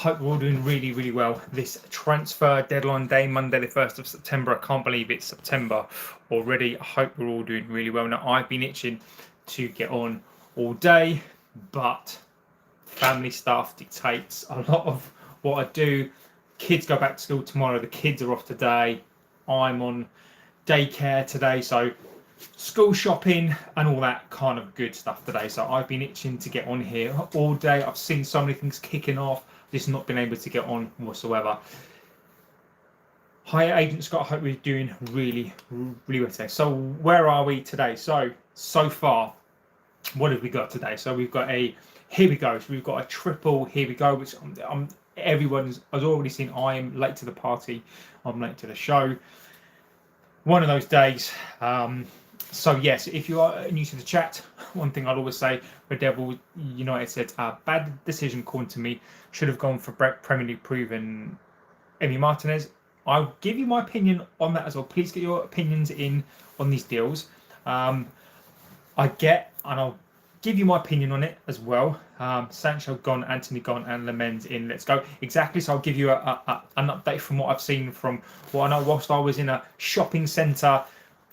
hope we're all doing really, really well. This transfer deadline day, Monday the 1st of September. I can't believe it's September already. I hope we're all doing really well. Now, I've been itching to get on all day, but family stuff dictates a lot of what I do. Kids go back to school tomorrow. The kids are off today. I'm on daycare today, so school shopping and all that kind of good stuff today. So I've been itching to get on here all day. I've seen so many things kicking off, just not been able to get on whatsoever. Hi Agent Scott, I hope we're doing really well today. So where are we today? So far, what have we got today? So we've got a here we go. So we've got a triple here we go, which everyone has already seen. I am late to the party. I'm late to the show. One of those days. So yes, if you are new to the chat, one thing I'd always say, Red Devil United said, bad decision according to me, should have gone for Premier League proven Emi Martinez. I'll give you my opinion on that as well. Please get your opinions in on these deals. And I'll give you my opinion on it as well. Sancho gone, Antony gone, and Lammens in. Let's go. Exactly. So I'll give you an update from what I've seen from what I know whilst I was in a shopping centre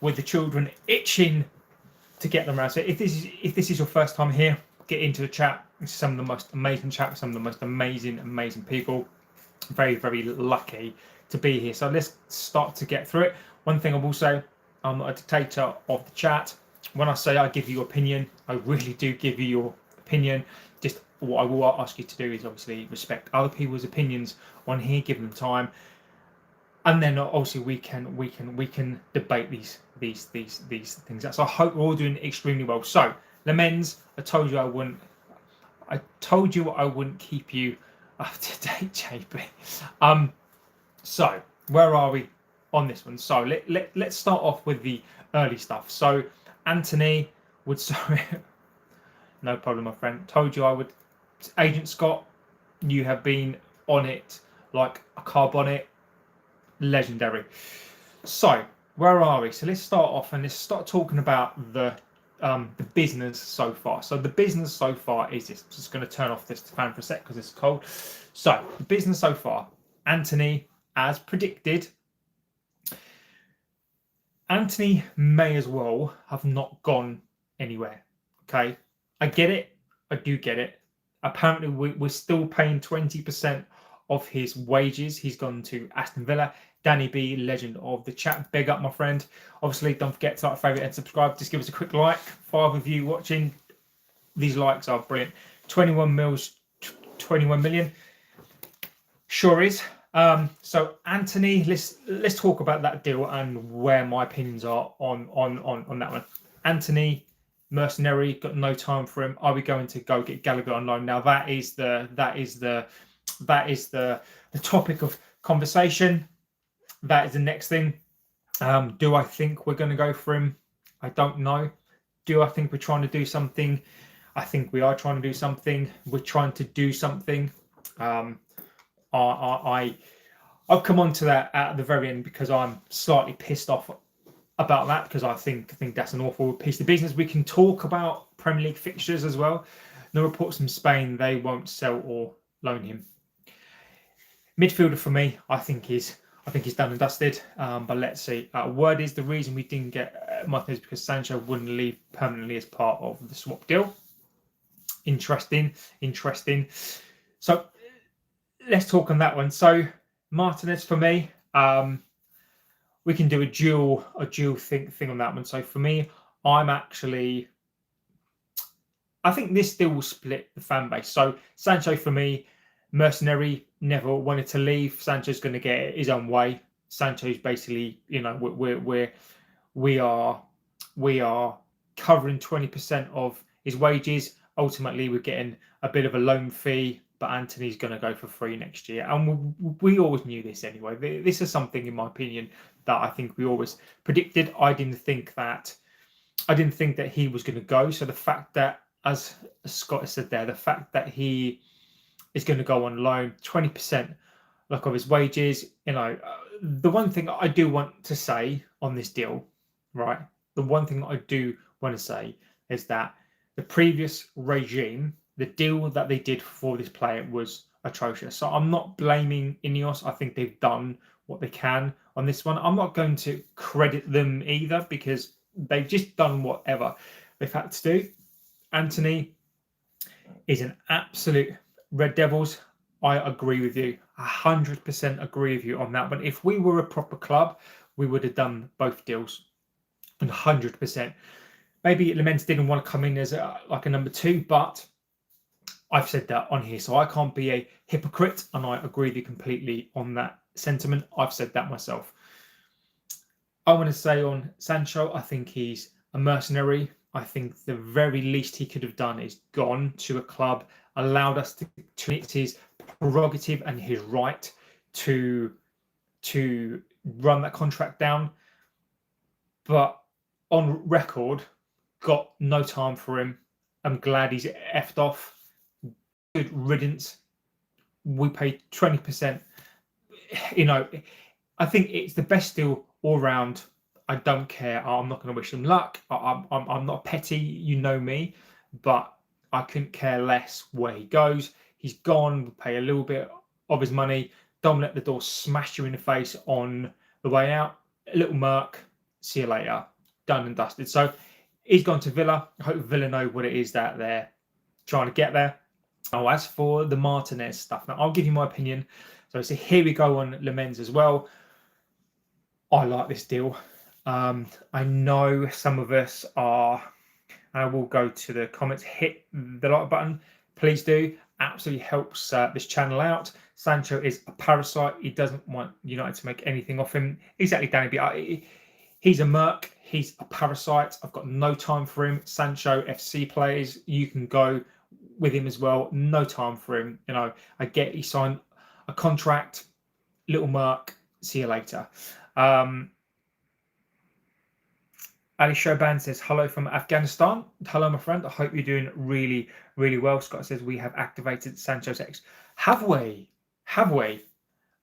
with the children itching to get them around. So if this is your first time here, get into the chat. It's some of the most amazing chat, some of the most amazing people. Very, very lucky to be here. So let's start to get through it. One thing I will say, I'm not a dictator of the chat. When I say I give you your opinion, I really do give you your opinion. Just what I will ask you to do is obviously respect other people's opinions on here, give them time, and then obviously we can debate these things. So I hope we're all doing extremely well. So Lammens, I told you I wouldn't keep you up to date, JB. So where are we on this one? So let's start off with the early stuff. So Antony would no problem, my friend. Told you I would. Agent Scott, you have been on it like a car bonnet. Legendary. So where are we? So let's start off and let's start talking about the business so far. So the business so far is this. I'm just going to turn off this fan for a sec because it's cold. So the business so far, Antony, as predicted, Antony may as well have not gone anywhere. Okay, I get it. I do get it. Apparently, we're still paying 20% of his wages. He's gone to Aston Villa. Danny B, legend of the chat. Big up, my friend. Obviously, don't forget to like, favourite, and subscribe. Just give us a quick like. 5 of you watching. These likes are brilliant. 21 million. Sure is. So Antony, let's talk about that deal and where my opinions are on that one. Antony, mercenary, got no time for him. Are we going to go get Gallagher on loan? Now that is the topic of conversation. That is the next thing. Do I think we're going to go for him? I don't know. Do I think we're trying to do something? I think we are trying to do something. We're trying to do something. I'll come on to that at the very end because I'm slightly pissed off about that because I think that's an awful piece of business. We can talk about Premier League fixtures as well. No reports from Spain, they won't sell or loan him. Midfielder for me, I think he's done and dusted. But let's see. Word is the reason we didn't get Martinez because Sancho wouldn't leave permanently as part of the swap deal. Interesting. So let's talk on that one. So Martinez for me, we can do a dual thing on that one. So for me, I think this deal will split the fan base. So Sancho for me, mercenary, never wanted to leave. Sancho's going to get his own way. Sancho's basically, we are covering 20% of his wages. Ultimately, we're getting a bit of a loan fee, but Antony's going to go for free next year. And we always knew this anyway. This is something, in my opinion, that I think we always predicted. I didn't think that he was going to go. So the fact that, as Scott has said there, the fact that he is going to go on loan, 20% of his wages. The one thing I do want to say on this deal, right? The one thing I do want to say is that the previous regime, the deal that they did for this player was atrocious. So I'm not blaming Ineos. I think they've done what they can on this one. I'm not going to credit them either because they've just done whatever they've had to do. Antony is an absolute Red Devils. I agree with you. 100% agree with you on that. But if we were a proper club, we would have done both deals. 100%. Maybe Lammens didn't want to come in as like a number 2, but I've said that on here, so I can't be a hypocrite, and I agree with you completely on that sentiment. I've said that myself. I want to say on Sancho, I think he's a mercenary. I think the very least he could have done is gone to a club, allowed us to it's his prerogative and his right to run that contract down. But on record, got no time for him. I'm glad he's effed off. Good riddance. We paid 20%. You know, I think it's the best deal all round. I don't care. I'm not going to wish him luck. I'm not petty. You know me, but I couldn't care less where he goes. He's gone. We pay a little bit of his money. Don't let the door smash you in the face on the way out. A little murk. See you later. Done and dusted. So he's gone to Villa. I hope Villa know what it is that they're trying to get there. Oh, as for the Martinez stuff, now I'll give you my opinion. So here we go on Lammens as well. I like this deal. I know some of us are, and I will go to the comments, hit the like button. Please do. Absolutely helps this channel out. Sancho is a parasite. He doesn't want United to make anything off him. Exactly, Danny B. He's a merc. He's a parasite. I've got no time for him. Sancho FC players, you can go with him as well. No time for him. You know, I get he signed a contract. Little merc. See you later. Ali Shoban says, hello from Afghanistan. Hello, my friend. I hope you're doing really, really well. Scott says, we have activated Sancho's X. Have we? Have we?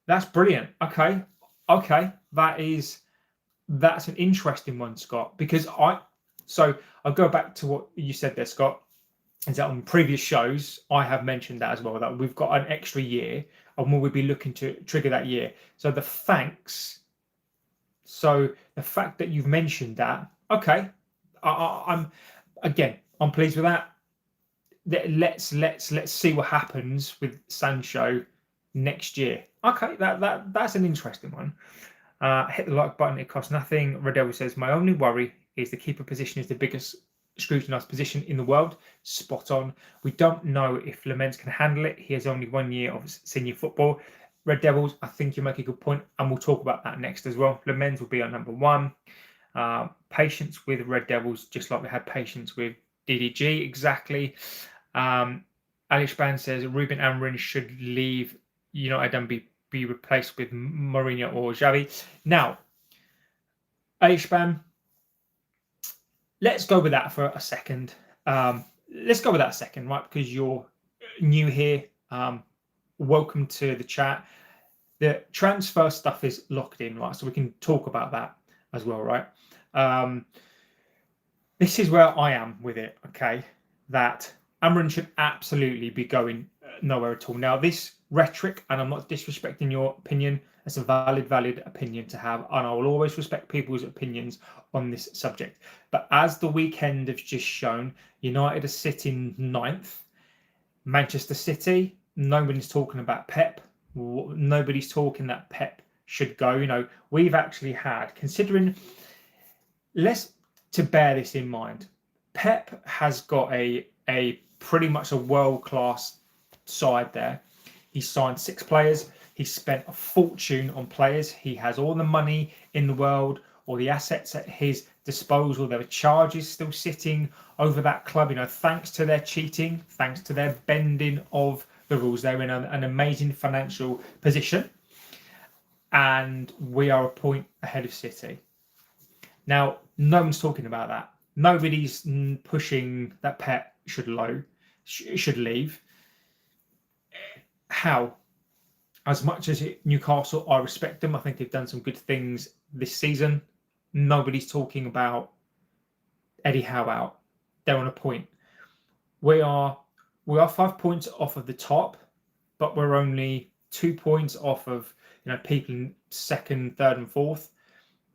That's brilliant. Okay. Okay. That's an interesting one, Scott, because I'll go back to what you said there, Scott, is that on previous shows, I have mentioned that as well, that we've got an extra year and we'll be looking to trigger that year. So the fact that you've mentioned that, okay, I'm pleased with that. Let's see what happens with Sancho next year. Okay, that's an interesting one. Hit the like button, it costs nothing. Rodell says, my only worry is the keeper position is the biggest scrutinised position in the world. Spot on. We don't know if Lammens can handle it. He has only 1 year of senior football. Red Devils, I think you make a good point, and we'll talk about that next as well. Lammens will be on number 1. Patience with Red Devils, just like we had patience with DDG, exactly. Alish Band says Ruben Amorim should leave United and be replaced with Mourinho or Xavi. Now, Alish Band, let's go with that for a second. Let's go with that a second, right? Because you're new here. Welcome to the chat. The transfer stuff is locked in, right? So we can talk about that as well, right? This is where I am with it, okay? That Amorim should absolutely be going nowhere at all. Now, this rhetoric, and I'm not disrespecting your opinion, it's a valid opinion to have, and I will always respect people's opinions on this subject. But as the weekend has just shown, United are sitting 9th. Manchester City, nobody's talking about Pep. Nobody's talking that Pep should go. We've actually had, considering, to bear this in mind, Pep has got a pretty much a world-class side there. He signed 6 players. He spent a fortune on players. He has all the money in the world, all the assets at his disposal. There are charges still sitting over that club, thanks to their cheating, thanks to their bending of the rules. They're in an amazing financial position. And we are a point ahead of City. Now, no one's talking about that. Nobody's pushing that Pep should leave. How? As much as Newcastle, I respect them. I think they've done some good things this season. Nobody's talking about Eddie Howe out. They're on a point. We are 5 points off of the top, but we're only 2 points off of people in second, third, and fourth.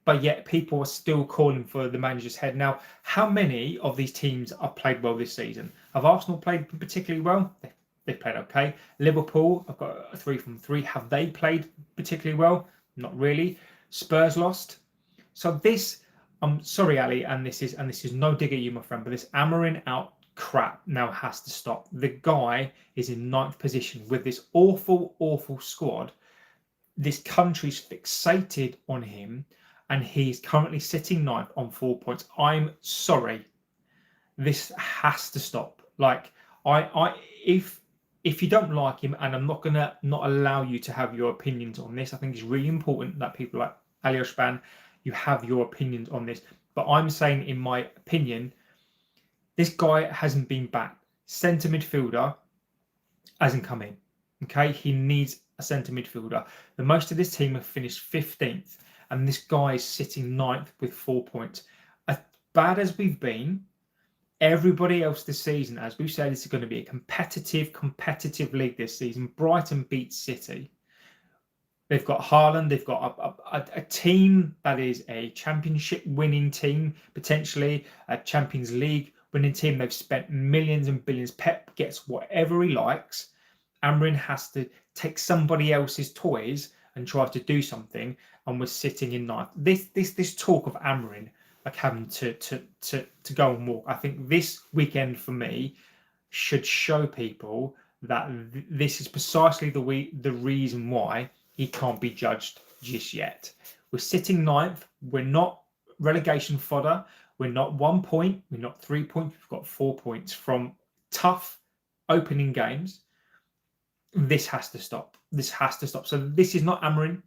But yet people are still calling for the manager's head. Now, how many of these teams have played well this season? Have Arsenal played particularly well? They've played okay. Liverpool, I've got a 3 from 3. Have they played particularly well? Not really. Spurs lost. So this, I'm sorry, Ali, and this is no dig at you, my friend, but this Amorim out crap now has to stop. The guy is in 9th position with this awful, awful squad. This country's fixated on him, and he's currently sitting 9th on 4 points. I'm sorry, this has to stop. Like, if you don't like him, and I'm not gonna not allow you to have your opinions on this. I think it's really important that people like Ali Oshban, you have your opinions on this. But I'm saying, in my opinion, this guy hasn't been backed. Centre midfielder hasn't come in. Okay, he needs a centre midfielder. The most of this team have finished 15th, and this guy is sitting 9th with 4 points. As bad as we've been, everybody else this season, as we've said, is going to be a competitive league this season. Brighton beat City. They've got Haaland. They've got a team that is a championship winning team, potentially a Champions League winning team. They've spent millions and billions. Pep gets whatever he likes. Amorim has to take somebody else's toys and try to do something, and we're sitting in 9th. This talk of Amorim, like having to go and walk, I think this weekend for me should show people that this is precisely the reason why he can't be judged just yet. We're sitting 9th. We're not relegation fodder. We're not 1 point. We're not 3 points. We've got 4 points from tough opening games. This has to stop. This has to stop. So this is not Amorim.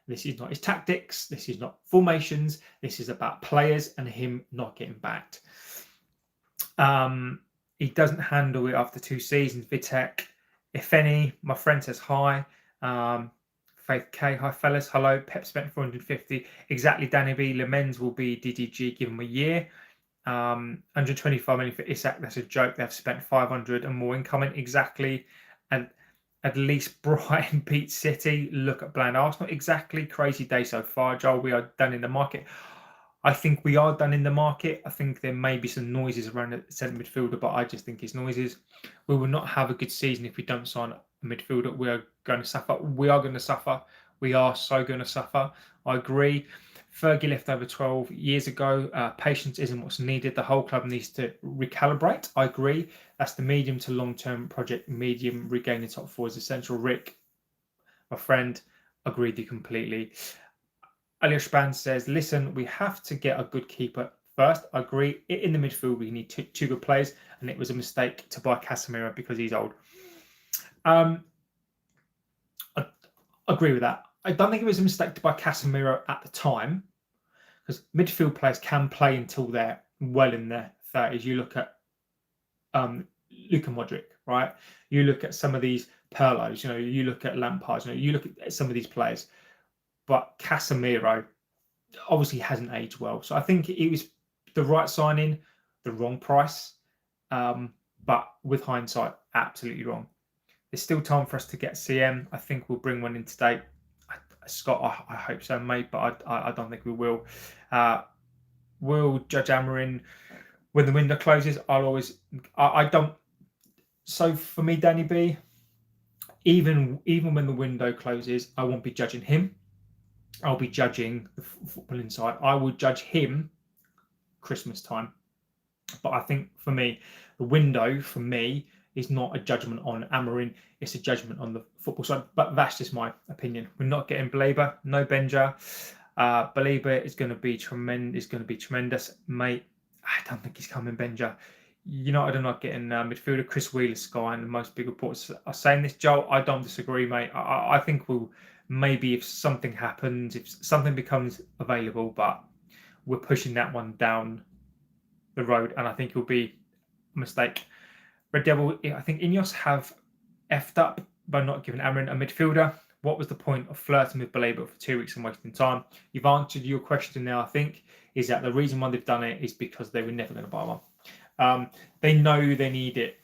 This is not his tactics. This is not formations. This is about players and him not getting backed. He doesn't handle it after 2 seasons. Vitek, if any, my friend says hi. Faith K, hi fellas, hello. Pep spent 450. Exactly, Danny B. Lammens will be DDG, give him a year. 125 million for Isak. That's a joke. They've spent 500 and more incoming. Exactly. And at least Brighton beat City. Look at bland Arsenal. Exactly. Crazy day so far, Joel. We are done in the market. I think we are done in the market. I think there may be some noises around the centre midfielder, but I just think it's noises. We will not have a good season if we don't sign a midfielder. We are going to suffer. We are going to suffer. We are so going to suffer. I agree. Fergie left over 12 years ago. Patience isn't what's needed. The whole club needs to recalibrate. I agree. That's the medium to long-term project. Medium, regaining top 4 is essential. Rick, my friend, agreed with you completely. Alish Band says, listen, we have to get a good keeper first. I agree. In the midfield, we need two good players, and it was a mistake to buy Casemiro because he's old. I agree with that. I don't think it was a mistake to buy Casemiro at the time, because midfield players can play until they're well in their 30s. You look at Luka Modric, right? You look at some of these Pirlos, you look at Lampard, you look at some of these players. But Casemiro obviously hasn't aged well. So I think it was the right signing, the wrong price. But with hindsight, absolutely wrong. There's still time for us to get CM. I think we'll bring one in today. Scott, I hope so, mate, but I don't think we will. We'll judge Amorim when the window closes. I don't. So for me, Danny B, even when the window closes, I won't be judging him. I'll be judging the football inside. I will judge him Christmas time. But I think for me, the window for me is not a judgment on Amorim. It's a judgment on the football side. But that's just my opinion. We're not getting Belabor, no Benja. Belabor is going to be tremendous, mate. I don't think he's coming, Benja. United are not getting midfielder. Chris Wheeler, Sky, and most big reports are saying this. Joel, I don't disagree, mate. I think we'll maybe, if something happens, if something becomes available, but we're pushing that one down the road, and I think it'll be a mistake. Red Devil, I think Ineos have effed up by not giving Amorim a midfielder. What was the point of flirting with Belabor for 2 weeks and wasting time? You've answered your question now, I think, is that the reason why they've done it is because they were never going to buy one. They know they need it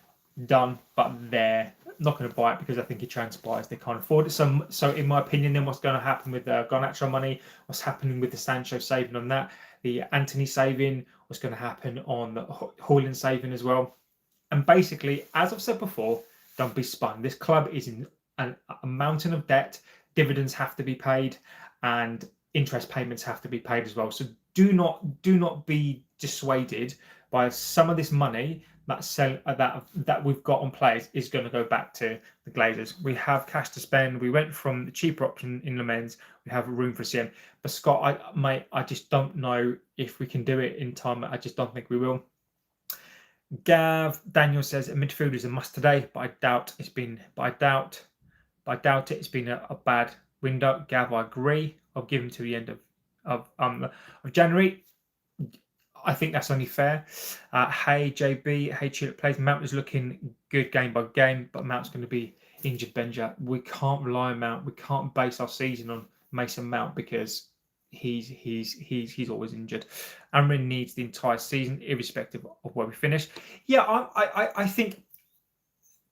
done, but they're not going to buy it because I think it transpires they can't afford it. So in my opinion, then what's going to happen with the Garnacho money? What's happening with the Sancho saving on that? The Antony saving? What's going to happen on the Haaland saving as well? And basically, as I've said before, don't be spun. This club is in a mountain of debt. Dividends have to be paid, and interest payments have to be paid as well. So do not be dissuaded by some of this money that we've got on players is going to go back to the Glazers. We have cash to spend. We went from the cheaper option in Lammens. We have room for CM. But Scott, I just don't know if we can do it in time. I just don't think we will. Daniel says a midfield is a must today, but I doubt it's been. I doubt it's been a bad window. Gav, I agree. I'll give him to the end of January. I think that's only fair. Hey JB, hey Tulip plays. Mount is looking good game by game, but Mount's going to be injured. Benja, we can't rely on Mount. We can't base our season on Mason Mount because he's always injured. Amrin needs the entire season, irrespective of where we finish. Yeah, I think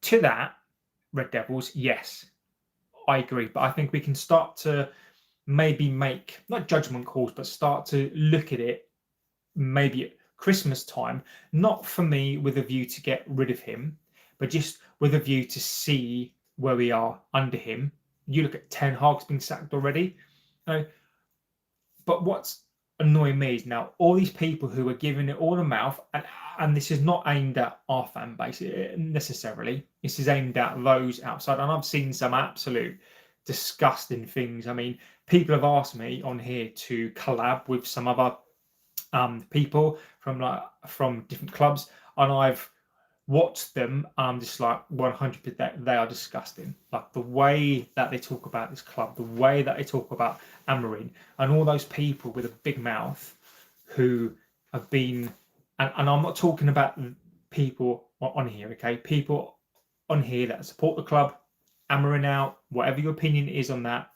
to that, Red Devils, yes, I agree. But I think we can start to maybe make not judgment calls, but start to look at it maybe at Christmas time, not for me with a view to get rid of him, but just with a view to see where we are under him. You look at Ten Hag's been sacked already. But what's annoying me is now all these people who are giving it all a mouth, and this is not aimed at our fan base necessarily. This is aimed at those outside, and I've seen some absolute disgusting things. I mean, people have asked me on here to collab with some other people from different clubs, and I've watched them. Just like 100%, they are disgusting. Like the way that they talk about this club, the way that they talk about Amarin, and all those people with a big mouth who have been. And I'm not talking about people on here, okay? People on here that support the club, Amarin out, whatever your opinion is on that.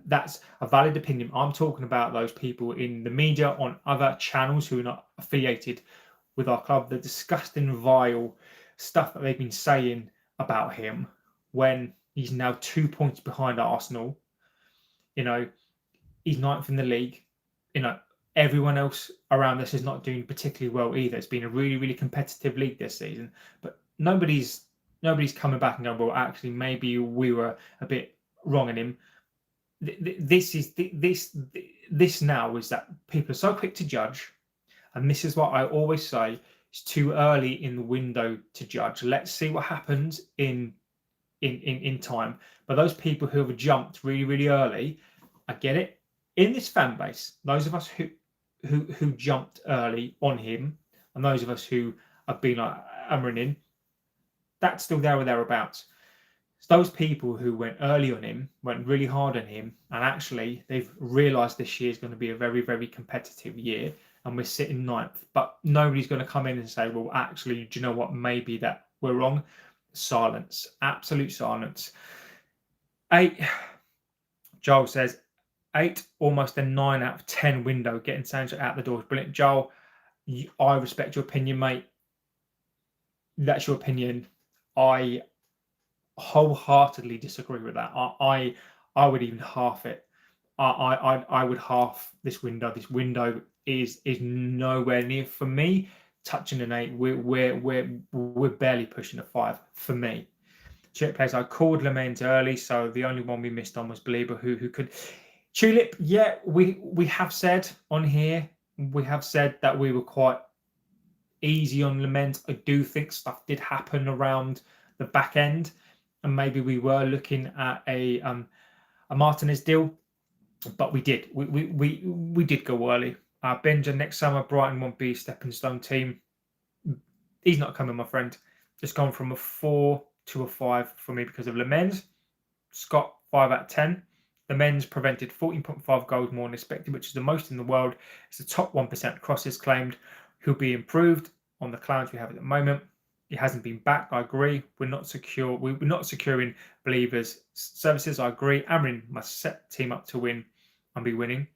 That's a valid opinion. I'm talking about those people in the media on other channels who are not affiliated with our club. The disgusting, vile stuff that they've been saying about him when he's now 2 points behind Arsenal. You know, he's ninth in the league. You know, everyone else around us is not doing particularly well either. It's been a really, really competitive league this season, but nobody's coming back and going, well, actually, maybe we were a bit wrong in him. This now is that people are so quick to judge, and this is what I always say: it's too early in the window to judge. Let's see what happens in time. But those people who have jumped really, really early, I get it. In this fan base, those of us who jumped early on him, and those of us who have been like hammering in, that's still there or thereabouts. Those people who went early on him, went really hard on him, and actually they've realised this year is going to be a very, very competitive year, and we're sitting ninth. But nobody's going to come in and say, well, actually, do you know what? Maybe that we're wrong. Silence. Absolute silence. 8. Joel says, 8, almost a 9 out of 10 window. Getting Sancho out the door is brilliant. Joel, I respect your opinion, mate. That's your opinion. I wholeheartedly disagree with that. I would even half it. I would half this window. This window is nowhere near, for me, touching an 8. We're barely pushing a 5 for me. Chip plays. I called Lammens early, so the only one we missed on was Belieber, who could. Tulip, yeah, we have said on here, we have said that we were quite easy on Lammens. I do think stuff did happen around the back end, and maybe we were looking at a Martinez deal, but we did did go early. Benja, next summer Brighton won't be a stepping stone team. He's not coming, my friend. Just gone from a 4 to a 5 for me because of Lammens. Scott, 5 out of 10. Lammens prevented 14.5 goals more than expected, which is the most in the world. It's the top 1% crosses claimed. He'll be improved on the clowns we have at the moment. He hasn't been back. I agree. We're not secure. We're not securing Believers' services. I agree. Amarin must set the team up to win and be winning.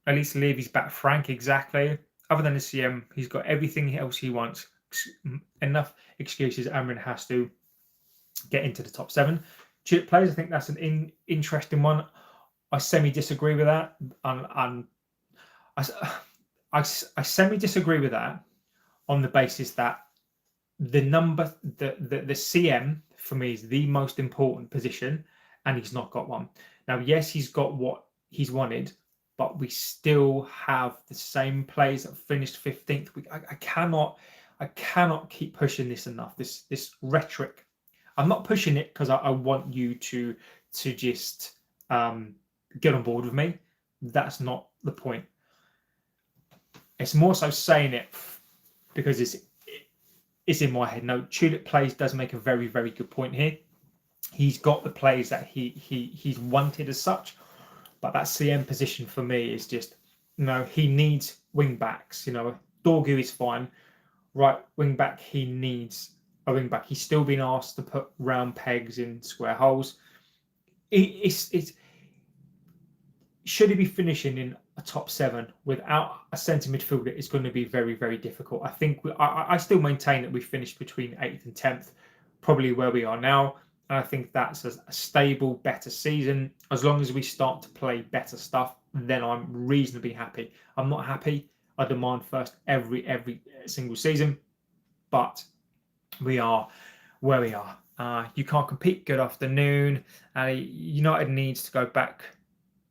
At least Levy's back. Frank, exactly. Other than the CM, he's got everything else he wants. Enough excuses. Amarin has to get into the top 7. Tulip players, I think that's an interesting one. I semi-disagree with that, and I semi-disagree with that on the basis that the CM for me is the most important position, and he's not got one. Now, yes, he's got what he's wanted, but we still have the same players that finished 15th. I cannot keep pushing this enough. This rhetoric. I'm not pushing it because I want you to just get on board with me. That's not the point. It's more so saying it because it's in my head. No, Tulip Plays does make a very, very good point here. He's got the plays that he's wanted as such, but that CM position for me is just, he needs wing backs. Dorgu is fine. Right wing back, he needs a wing back. He's still been asked to put round pegs in square holes. Should he be finishing in a top 7 without a centre midfielder? It's going to be very, very difficult. I think I still maintain that we finished between 8th and 10th, probably where we are now. And I think that's a stable, better season. As long as we start to play better stuff, then I'm reasonably happy. I'm not happy. I demand first every single season, but we are where we are. You can't compete. Good afternoon. United needs to go back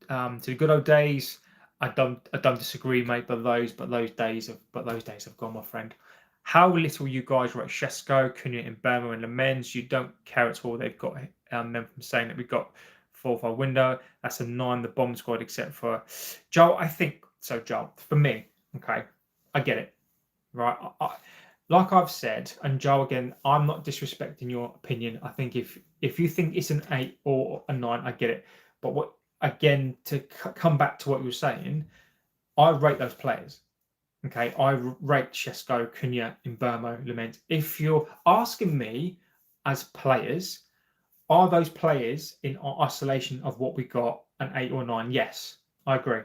to the good old days. I don't disagree, mate. But those days have gone, my friend. How little you guys rate Shesko, Cunha, Mbemo, and Lammens. You don't care at all. They've got them from saying that we've got 4-5 window. That's a 9. The bomb squad, except for Joel. I think so. Joel, for me, okay, I get it, right? Like I've said, and Joe, again, I'm not disrespecting your opinion. I think if you think it's an 8 or a 9, I get it. But to come back to what you were saying, I rate those players. Okay, I rate Shesko, Cunha, Mbemo, Lammens. If you're asking me as players, are those players in isolation of what we got an 8 or 9? Yes, I agree.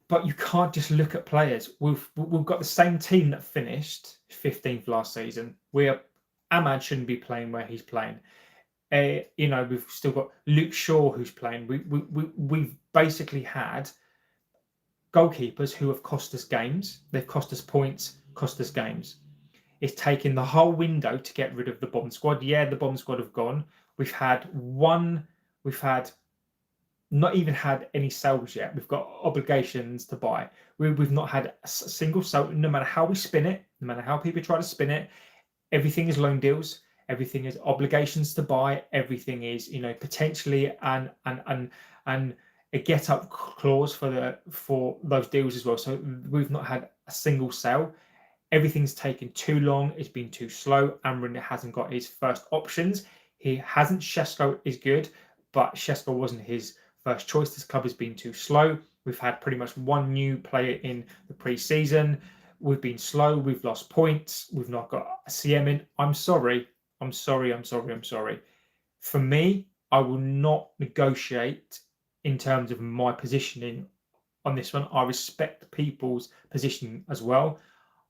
But you can't just look at players. We've got the same team that finished 15th last season. Ahmad shouldn't be playing where he's playing. We've still got Luke Shaw who's playing. We've basically had goalkeepers who have cost us games. They've cost us points, cost us games. It's taken the whole window to get rid of the bomb squad. Yeah, the bomb squad have gone. We've not even had any sales yet. We've got obligations to buy. We've not had a single sale. No matter how we spin it, no matter how people try to spin it, everything is loan deals. Everything is obligations to buy. Everything is, potentially and a get up clause for those deals as well. So we've not had a single sale. Everything's taken too long. It's been too slow. Amrin hasn't got his first options. He hasn't. Shesko is good, but Shesko wasn't his first choice. This club has been too slow. We've had pretty much one new player in the pre-season. We've been slow. We've lost points. We've not got a CM in. I'm sorry. For me, I will not negotiate in terms of my positioning on this one. I respect people's positioning as well.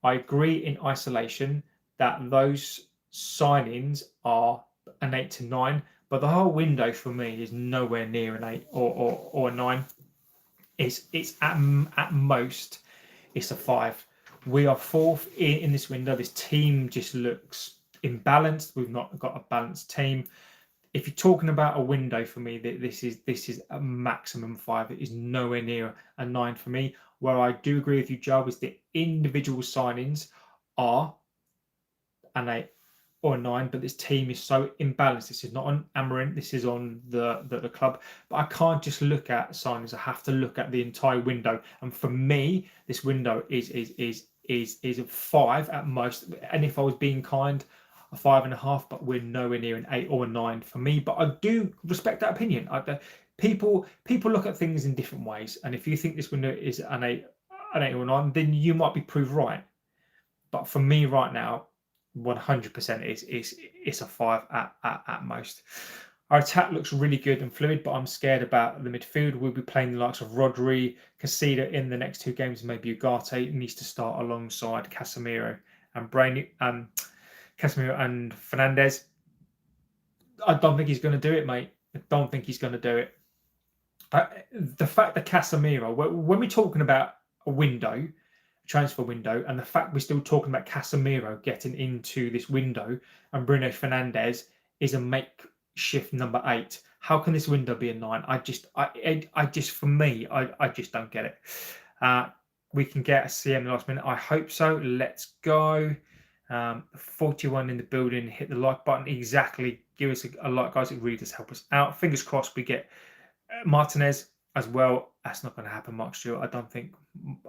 I agree in isolation that those signings are an 8 to 9, but the whole window for me is nowhere near an 8 or a 9. It's at most it's a 5. We are 4th in this window. This team just looks imbalanced. We've not got a balanced team. If you're talking about a window for me, this is a maximum 5. It is nowhere near a 9 for me. Where I do agree with you, Joe, is the individual signings are an 8 or a 9, but this team is so imbalanced. This is not on Amarin, this is on the club. But I can't just look at signings. I have to look at the entire window. And for me, this window is a 5 at most. And if I was being kind, a 5.5, but we're nowhere near an 8 or a 9 for me. But I do respect that opinion. People look at things in different ways, and if you think this window is an 8 or a 9, then you might be proved right. But for me right now, 100% it's a 5 at most. Our attack looks really good and fluid, but I'm scared about the midfield. We'll be playing the likes of Rodri, Casida in the next 2 games. Maybe Ugarte needs to start alongside Casemiro and Casemiro and Fernandez. I don't think he's going to do it, mate. I don't think he's going to do it. The fact that Casemiro, when we're talking about a window, transfer window, and the fact we're still talking about Casemiro getting into this window and Bruno Fernandes is a makeshift number 8. How can this window be a 9? I just, for me, I just don't get it. We can get a CM last minute. I hope so. Let's go. 41 in the building. Hit the like button. Exactly. Give us a like, guys. It really does help us out. Fingers crossed we get Martinez as well. That's not going to happen, Mark Stewart. I don't think.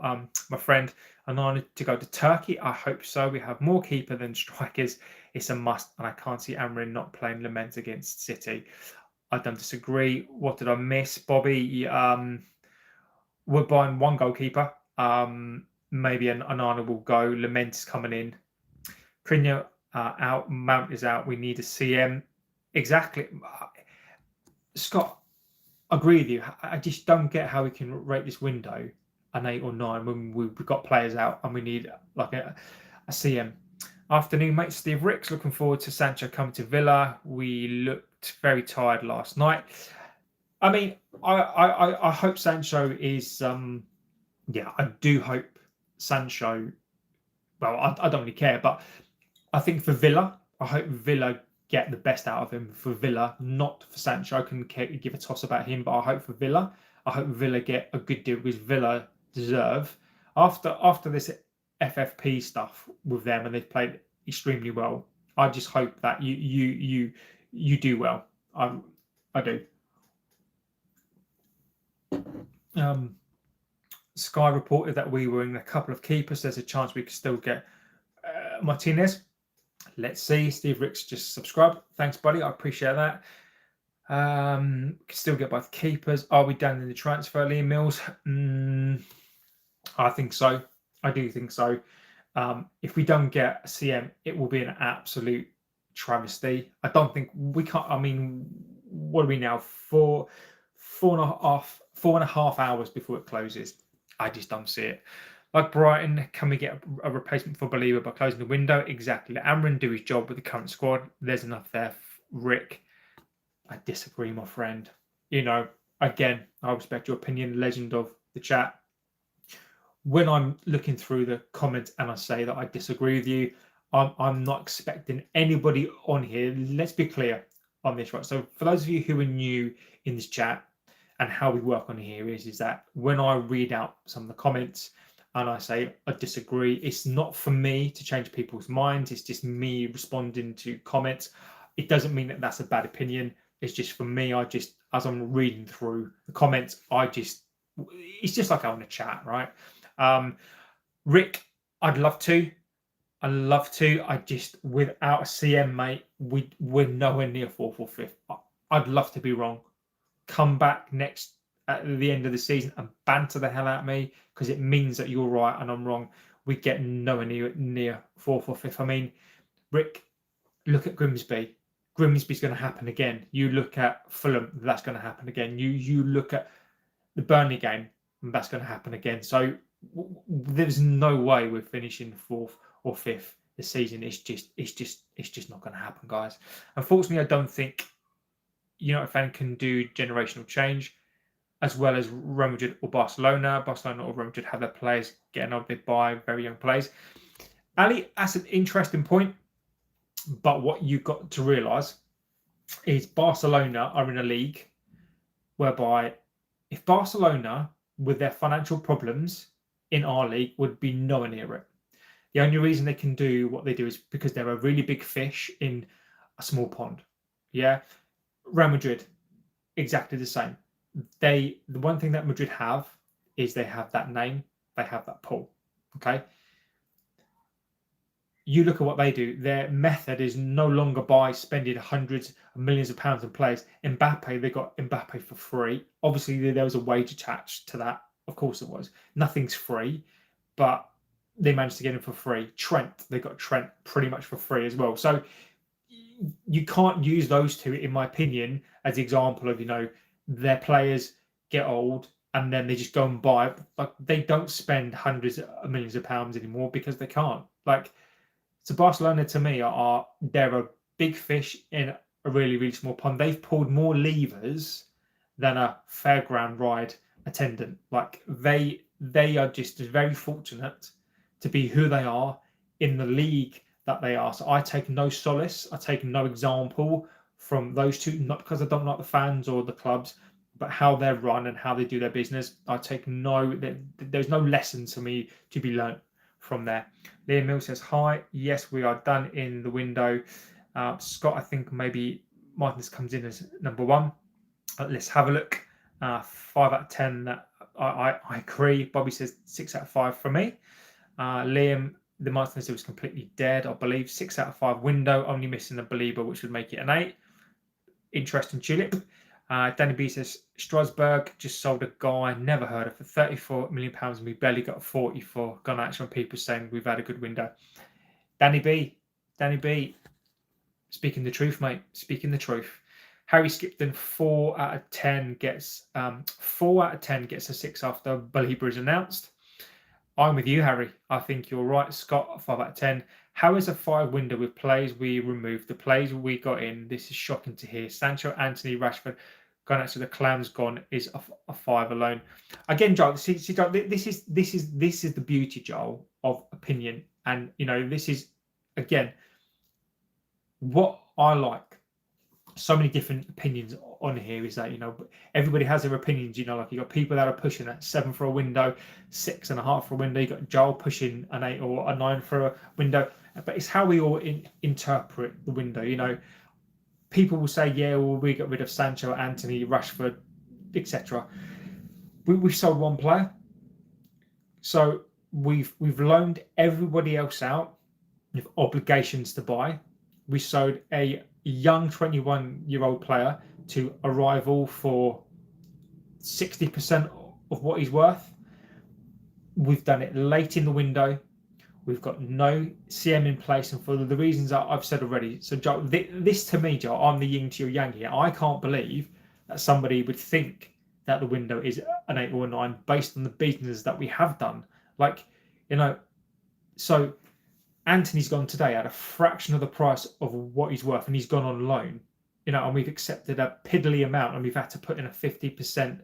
My friend Antony to go to Turkey. I hope so. We have more keeper than strikers. It's a must, and I can't see Amarin not playing Lammens against City. I don't disagree. What did I miss, Bobby? We're buying one goalkeeper. Maybe an Anana will go. Lammens coming in. Krino out. Mount is out. We need a CM. Exactly. Scott, I agree with you. I just don't get how we can rate this window an 8 or 9 when we've got players out and we need like a CM. Afternoon, mate. Steve Ricks. Looking forward to Sancho coming to Villa. We looked very tired last night. I mean, I hope Sancho is. Yeah, I do hope Sancho. Well, I don't really care, but I think for Villa, I hope Villa get the best out of him for Villa, not for Sancho. I can give a toss about him, but I hope for Villa. I hope Villa get a good deal because Villa deserve after this FFP stuff with them, and they've played extremely well. I just hope that you do well. I do. Sky reported that we were in a couple of keepers. There's a chance we could still get Martinez. Let's see. Steve Ricks just subscribed. Thanks, buddy. I appreciate that. Can still get both keepers. Are we down in the transfer, Liam Mills? I think so. I do think so. If we don't get a CM, it will be an absolute travesty. I don't think we can't. I mean, what are we now? Four and a half hours before it closes. I just don't see it. Like Brighton, can we get a replacement for Believer by closing the window? Exactly. Let Amarin do his job with the current squad. There's enough there. Rick, I disagree, my friend. You know, again, I respect your opinion, legend of the chat. When I'm looking through the comments and I say that I disagree with you, I'm not expecting anybody on here. Let's be clear on this, right? So for those of you who are new in this chat and how we work on here is that when I read out some of the comments and I say I disagree, it's not for me to change people's minds. It's just me responding to comments. It doesn't mean that that's a bad opinion. It's just for me, as I'm reading through the comments, it's just like having a chat, right? Rick, I'd love to. I just, without a CM, mate, we're nowhere near 4th or 5th. I'd love to be wrong. Come back at the end of the season and banter the hell out of me because it means that you're right and I'm wrong. We get nowhere near 4th or 5th. I mean, Rick, look at Grimsby. Grimsby's going to happen again. You look at Fulham, that's going to happen again. You look at the Burnley game, and that's going to happen again. So there's no way we're finishing 4th or 5th this season. It's just not going to happen, guys. Unfortunately, I don't think United fan can do generational change as well as Real Madrid or Barcelona. Barcelona or Real Madrid have their players getting old. They buy very young players. Ali, that's an interesting point. But what you've got to realise is Barcelona are in a league whereby if Barcelona, with their financial problems in our league, would be nowhere near it. The only reason they can do what they do is because they're a really big fish in a small pond. Yeah. Real Madrid, exactly the same. The one thing that Madrid have is they have that name, they have that pull. Okay. You look at what they do. Their method is no longer by spending hundreds of millions of pounds on players. Mbappe, they got Mbappe for free. Obviously, there was a wage attached to that. Of course, it was. Nothing's free, but they managed to get him for free. Trent, they got Trent pretty much for free as well. So you can't use those two, in my opinion, as the example of, their players get old and then they just go and buy. Like, they don't spend hundreds of millions of pounds anymore because they can't. So Barcelona, to me, they're a big fish in a really, really small pond. They've pulled more levers than a fairground ride attendant. Like they are just very fortunate to be who they are in the league that they are. So I take no solace, I take no example from those two, not because I don't like the fans or the clubs, but how they're run and how they do their business. I take no, there's no lessons for me to be learnt from there. Liam Mill says, hi, yes, we are done in the window. Scott, I think maybe Martinez comes in as number one. Let's have a look. 5 out of 10. I agree. Bobby says 6 out of 5 for me. Liam, the Martinez was completely dead, I believe. 6 out of 5 window, only missing a believer, which would make it an 8. Interesting tulip. Danny B says Strasbourg just sold a guy never heard of for £34 million, and we barely got a 40 for. Gone actually on people saying we've had a good window. Danny B, speaking the truth, mate. Speaking the truth. Harry Skipton, 4 out of 10 gets 4 out of 10 gets a 6 after Belieber is announced. I'm with you, Harry. I think you're right, Scott. 5 out of 10. How is a 5 window with plays we removed? The plays we got in. This is shocking to hear. Sancho, Antony, Rashford, gone out to the clams. Gone is a 5 alone. Again, Joel. See, Joel, this is the beauty, Joel, of opinion, and this is again what I like. So many different opinions on here is that everybody has their opinions. Like you got people that are pushing at 7 for a window, 6.5 for a window. You got Joel pushing an 8 or a 9 for a window. But it's how we all interpret the window. People will say, yeah, well, we got rid of Sancho, Antony, Rashford, etc. We've sold one player, so we've loaned everybody else out with obligations to buy. We sold a young 21-year-old player to a rival for 60% of what he's worth. We've done it late in the window. We've got no CM in place, and for the reasons that I've said already. So, Joe, this to me, Joe, I'm the yin to your yang here. I can't believe that somebody would think that the window is an 8 or a 9 based on the business that we have done. So Antony's gone today at a fraction of the price of what he's worth, and he's gone on loan. And we've accepted a piddly amount, and we've had to put in a 50%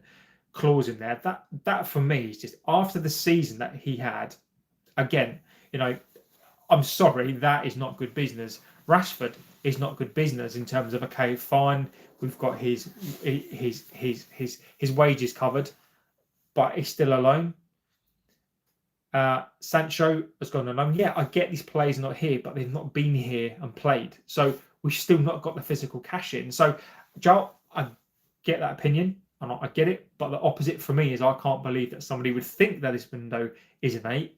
clause in there. That for me is just after the season that he had. Again, I'm sorry, that is not good business. Rashford is not good business in terms of okay, fine, we've got his wages covered, but he's still alone. Sancho has gone alone. Yeah, I get these players not here, but they've not been here and played. So we've still not got the physical cash in. So, Joe, I get that opinion and I get it. But the opposite for me is I can't believe that somebody would think that this window is an 8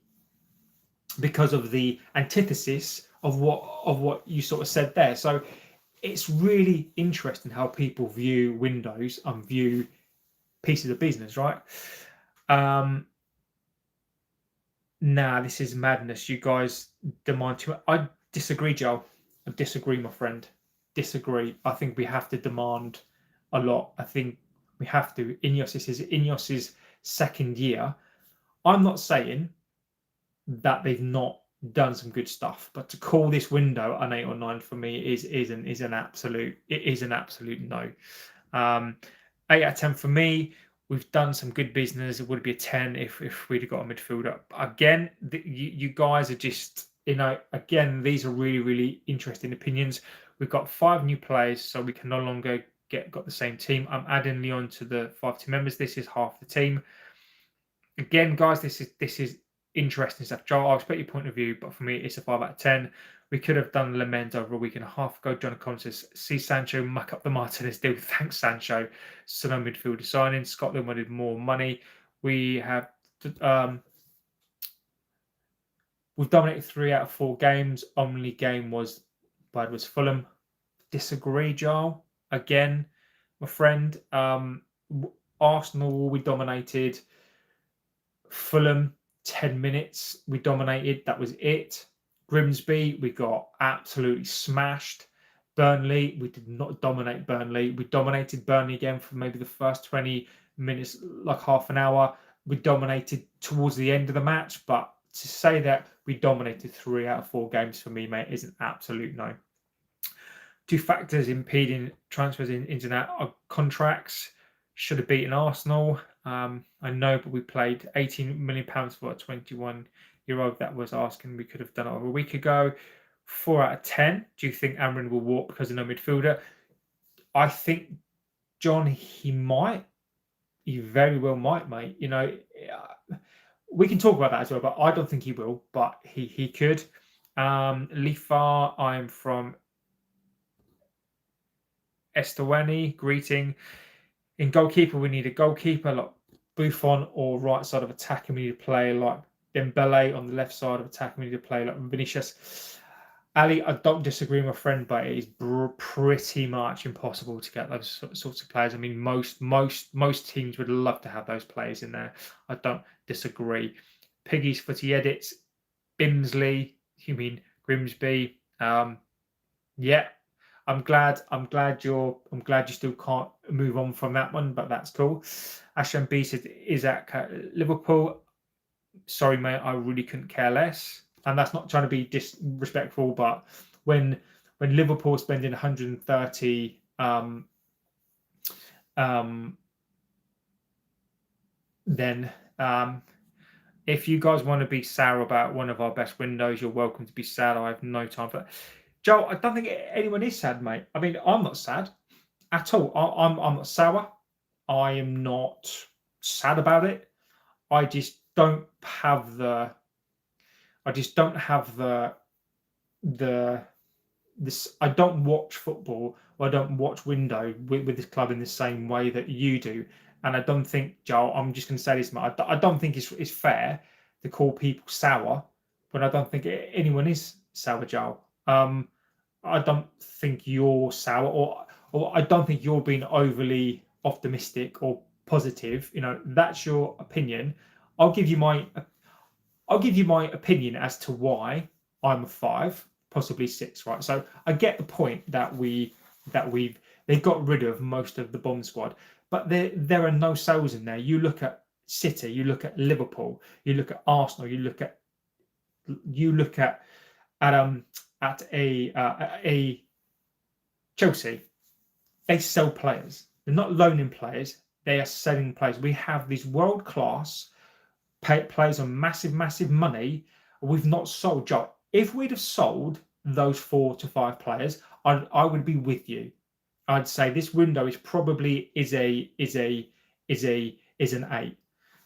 because of the antithesis of what you sort of said there. So it's really interesting how people view windows and view pieces of business, right? Nah, this is madness. You guys demand too much. I disagree, Joel. I disagree, my friend. Disagree. I think we have to demand a lot. I think we have to. Ineos's second year. I'm not saying that they've not done some good stuff, but to call this window an 8 or 9 for me is an absolute no. 8 out of 10 for me. We've done some good business. It would be a 10 if we'd have got a midfielder. Again, you guys are just, again, these are really, really interesting opinions. We've got 5 new players, so we can no longer got the same team. I'm adding Leon to the 5 team members. This is half the team. Again, guys, this is interesting stuff. Joel, I'll respect your point of view, but for me, it's a 5 out of 10. We could have done Lammens over a week and a half ago. John Collins says, see Sancho muck up the Martinez deal. Thanks, Sancho. So no midfielder signing. Scotland wanted more money. We've dominated 3 out of 4 games. Only game was Fulham. Disagree, Joel. Again, my friend. Arsenal, we dominated. Fulham, 10 minutes. We dominated. That was it. Grimsby, we got absolutely smashed. Burnley, we did not dominate Burnley. We dominated Burnley again for maybe the first 20 minutes, like half an hour. We dominated towards the end of the match, but to say that we dominated 3 out of 4 games for me, mate, is an absolute no. Two factors impeding transfers into and out of contracts. Should have beaten Arsenal. I know, but we played £18 million for a 21-year-old that was asking. We could have done it over a week ago. 4 out of 10. Do you think Amrin will walk because of no midfielder? I think, John, he might. He very well might, mate. You know, we can talk about that as well, but I don't think he will, but he could. Lifar, I'm from Estowani, greeting. In goalkeeper, we need a goalkeeper like Buffon or right side of attack, and we need to play like Dembele on the left side of attack, and we need to play like Vinicius. Ali, I don't disagree, my friend, but it is pretty much impossible to get those sorts of players. I mean, most teams would love to have those players in there. I don't disagree. Piggy's footy edits, Bimsley, you mean Grimsby? Yeah, I'm glad you still can't move on from that one, but that's cool. Ashton B said, is at Liverpool? Sorry, mate, I really couldn't care less. And that's not trying to be disrespectful, but when Liverpool spending 130, then if you guys want to be sour about one of our best windows, you're welcome to be sad. I have no time for that. Joe, I don't think anyone is sad, mate. I mean, I'm not sad at all. I'm not sour. I am not sad about it. I just don't have the I don't watch football, or I don't watch window with this club in the same way that you do. And I don't think, Joel, I'm just going to say this, mate, I don't think it's fair to call people sour when I don't think anyone is sour, Joel. I don't think you're sour, or I don't think you're being overly optimistic or positive. You know, that's your opinion. I'll give you my opinion as to why I'm a 5, possibly 6, right? So I get the point that they've got rid of most of the bomb squad, but there are no sales in there. You look at City, you look at Liverpool, you look at Arsenal, you look at a Chelsea. They sell players. They're not loaning players. They are selling players. We have these world class players on massive money. We've not sold. Joe, if we'd have sold those 4 to 5 players, I would be with you. I'd say this window is probably is an 8,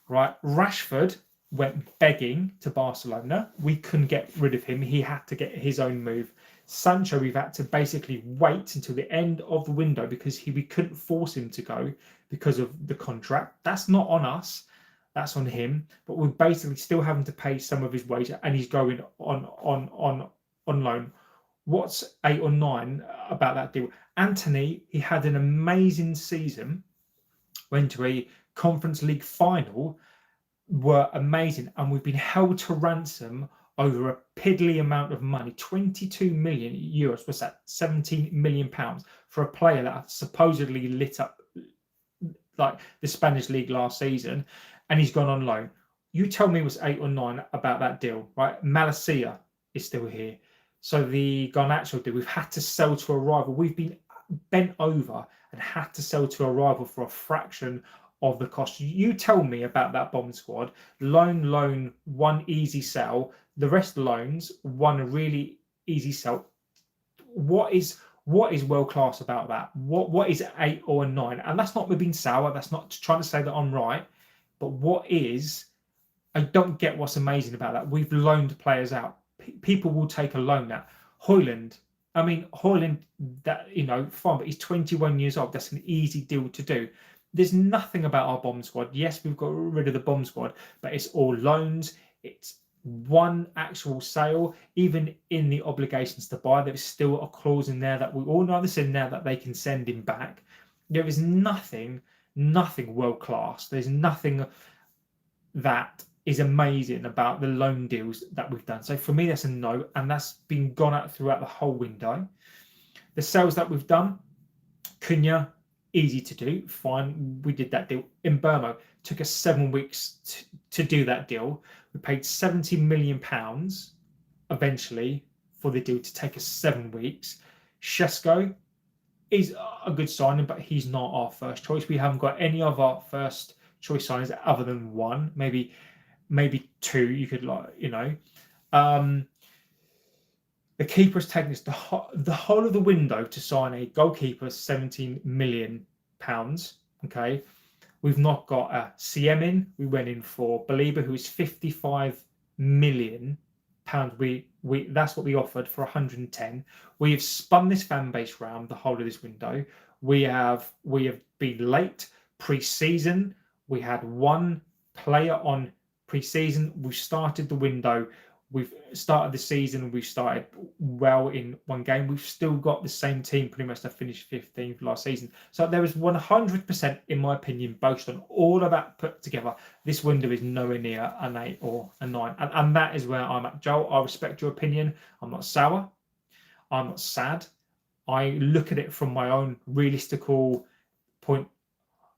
right? Rashford went begging to Barcelona. We couldn't get rid of him. He had to get his own move. Sancho, we've had to basically wait until the end of the window because we couldn't force him to go because of the contract. That's not on us. That's on him. But we're basically still having to pay some of his wage, and he's going on loan. What's 8 or 9 about that deal? Antony, he had an amazing season. Went to a Conference League final, were amazing, and we've been held to ransom over a piddly amount of money, 22 million euros. What's that? 17 million pounds for a player that supposedly lit up like the Spanish league last season, and he's gone on loan. You tell me what's 8 or 9 about that deal, right? Malacia is still here. So the Garnacho deal, we've had to sell to a rival. We've been bent over and had to sell to a rival for a fraction of the cost. You tell me about that bomb squad. Loan, 1 easy sell. The rest of the loans, 1 really easy sell. What is world class about that? What is 8 or 9? And that's not me being sour. That's not trying to say that I'm right. But what is? I don't get what's amazing about that. We've loaned players out. People will take a loan now. Højlund, that, fine, but he's 21 years old. That's an easy deal to do. There's nothing about our bomb squad. Yes, we've got rid of the bomb squad, but it's all loans. It's 1 actual sale. Even in the obligations to buy, there's still a clause in there that we all know this in there that they can send him back. There is nothing world class. There's nothing that is amazing about the loan deals that we've done. So for me, that's a no, and that's been gone out throughout the whole window. The sales that we've done, Cunha, easy to do, fine. We did that deal. In Burma, took us 7 weeks to do that deal. We paid 70 million pounds eventually for the deal to take us 7 weeks. Shesko is a good signing, but he's not our first choice. We haven't got any of our first choice signings other than one, maybe two. You could the keeper's taken us the whole of the window to sign a goalkeeper, £17 million. Okay, we've not got a CM in. We went in for Belieber, who is £55 million. We that's what we offered for 110. We have spun this fan base round the whole of this window. We have been late pre-season. We had one player on pre-season. We've started the window. We've started the season. We've started well in one game. We've still got the same team pretty much that finished 15th last season. So there is 100%, in my opinion, based on all of that put together, this window is nowhere near an 8 or a 9. And that is where I'm at. Joel, I respect your opinion. I'm not sour. I'm not sad. I look at it from my own realistical point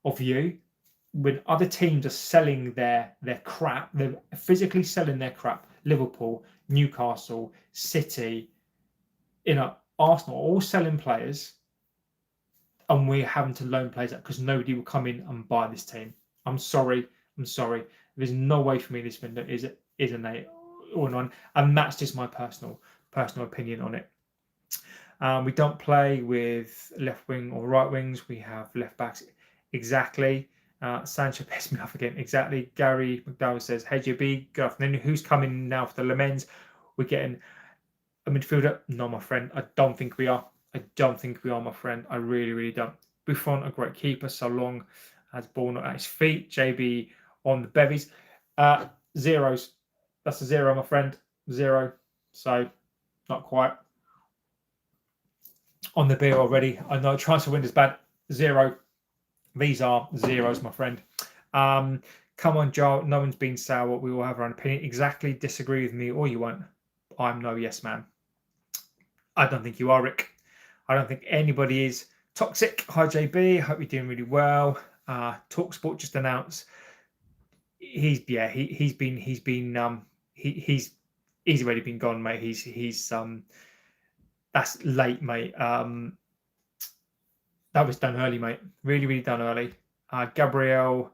of view. When other teams are selling their crap, they're physically selling their crap. Liverpool, Newcastle, City, Arsenal, all selling players, and we're having to loan players out because nobody will come in and buy this team. I'm sorry. There's no way for me this window is an 8 or 9, and that's just my personal opinion on it. We don't play with left wing or right wings. We have left backs. Exactly. Sancho pissed me off again. Exactly. Gary McDowell says, "Hey JB, good afternoon. Who's coming now for the Lammens? We're getting a midfielder." No, my friend. I don't think we are. My friend. I really don't. Buffon, a great keeper, so long as ball not at his feet. JB on the bevies. Zeros. That's a 0, my friend. 0. So not quite. On the beer already. I know transfer window's bad. 0. These are zeros, my friend. Come on, Joel. No one's been sour. We all have our own opinion. Exactly. Disagree with me or you won't. I'm no yes man. I don't think you are, Rick. I don't think anybody is. Toxic. Hi, JB. Hope you're doing really well. Talksport just announced he's already been gone, mate. He's that's late, mate. That was done early, mate. Really done early. Gabrielle,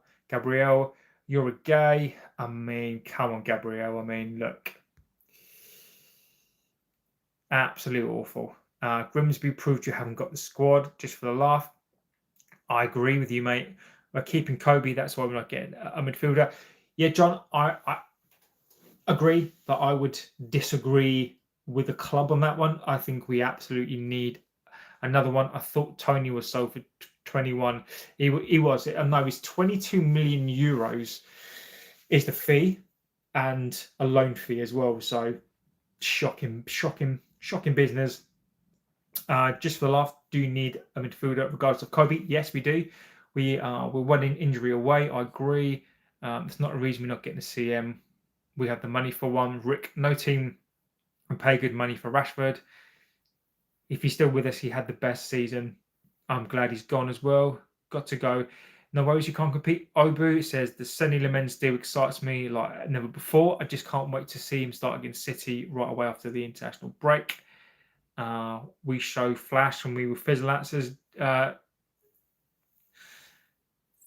you're a gay. I mean, come on, Gabrielle. I mean, look. Absolutely awful. Grimsby proved you haven't got the squad just for the laugh. I agree with you, mate. We're keeping Kobe. That's why we're not getting a midfielder. Yeah, John, I agree, but I would disagree with the club on that one. I think we absolutely need another one. I thought Tony was sold for 21. He was. I know he's 22 million euros is the fee and a loan fee as well. So shocking business. Just for the laugh, do you need a midfielder regardless of Kobe? Yes, we do. We're one in injury away. I agree. It's not a reason we're not getting a CM. We have the money for one. Rick, no team can pay good money for Rashford. If he's still with us, he had the best season. I'm glad he's gone as well. Got to go. No worries, you can't compete. Obu says the Sonny Lammens deal excites me like never before. I just can't wait to see him start against City right away after the international break. We show flash and we will fizzle out. Says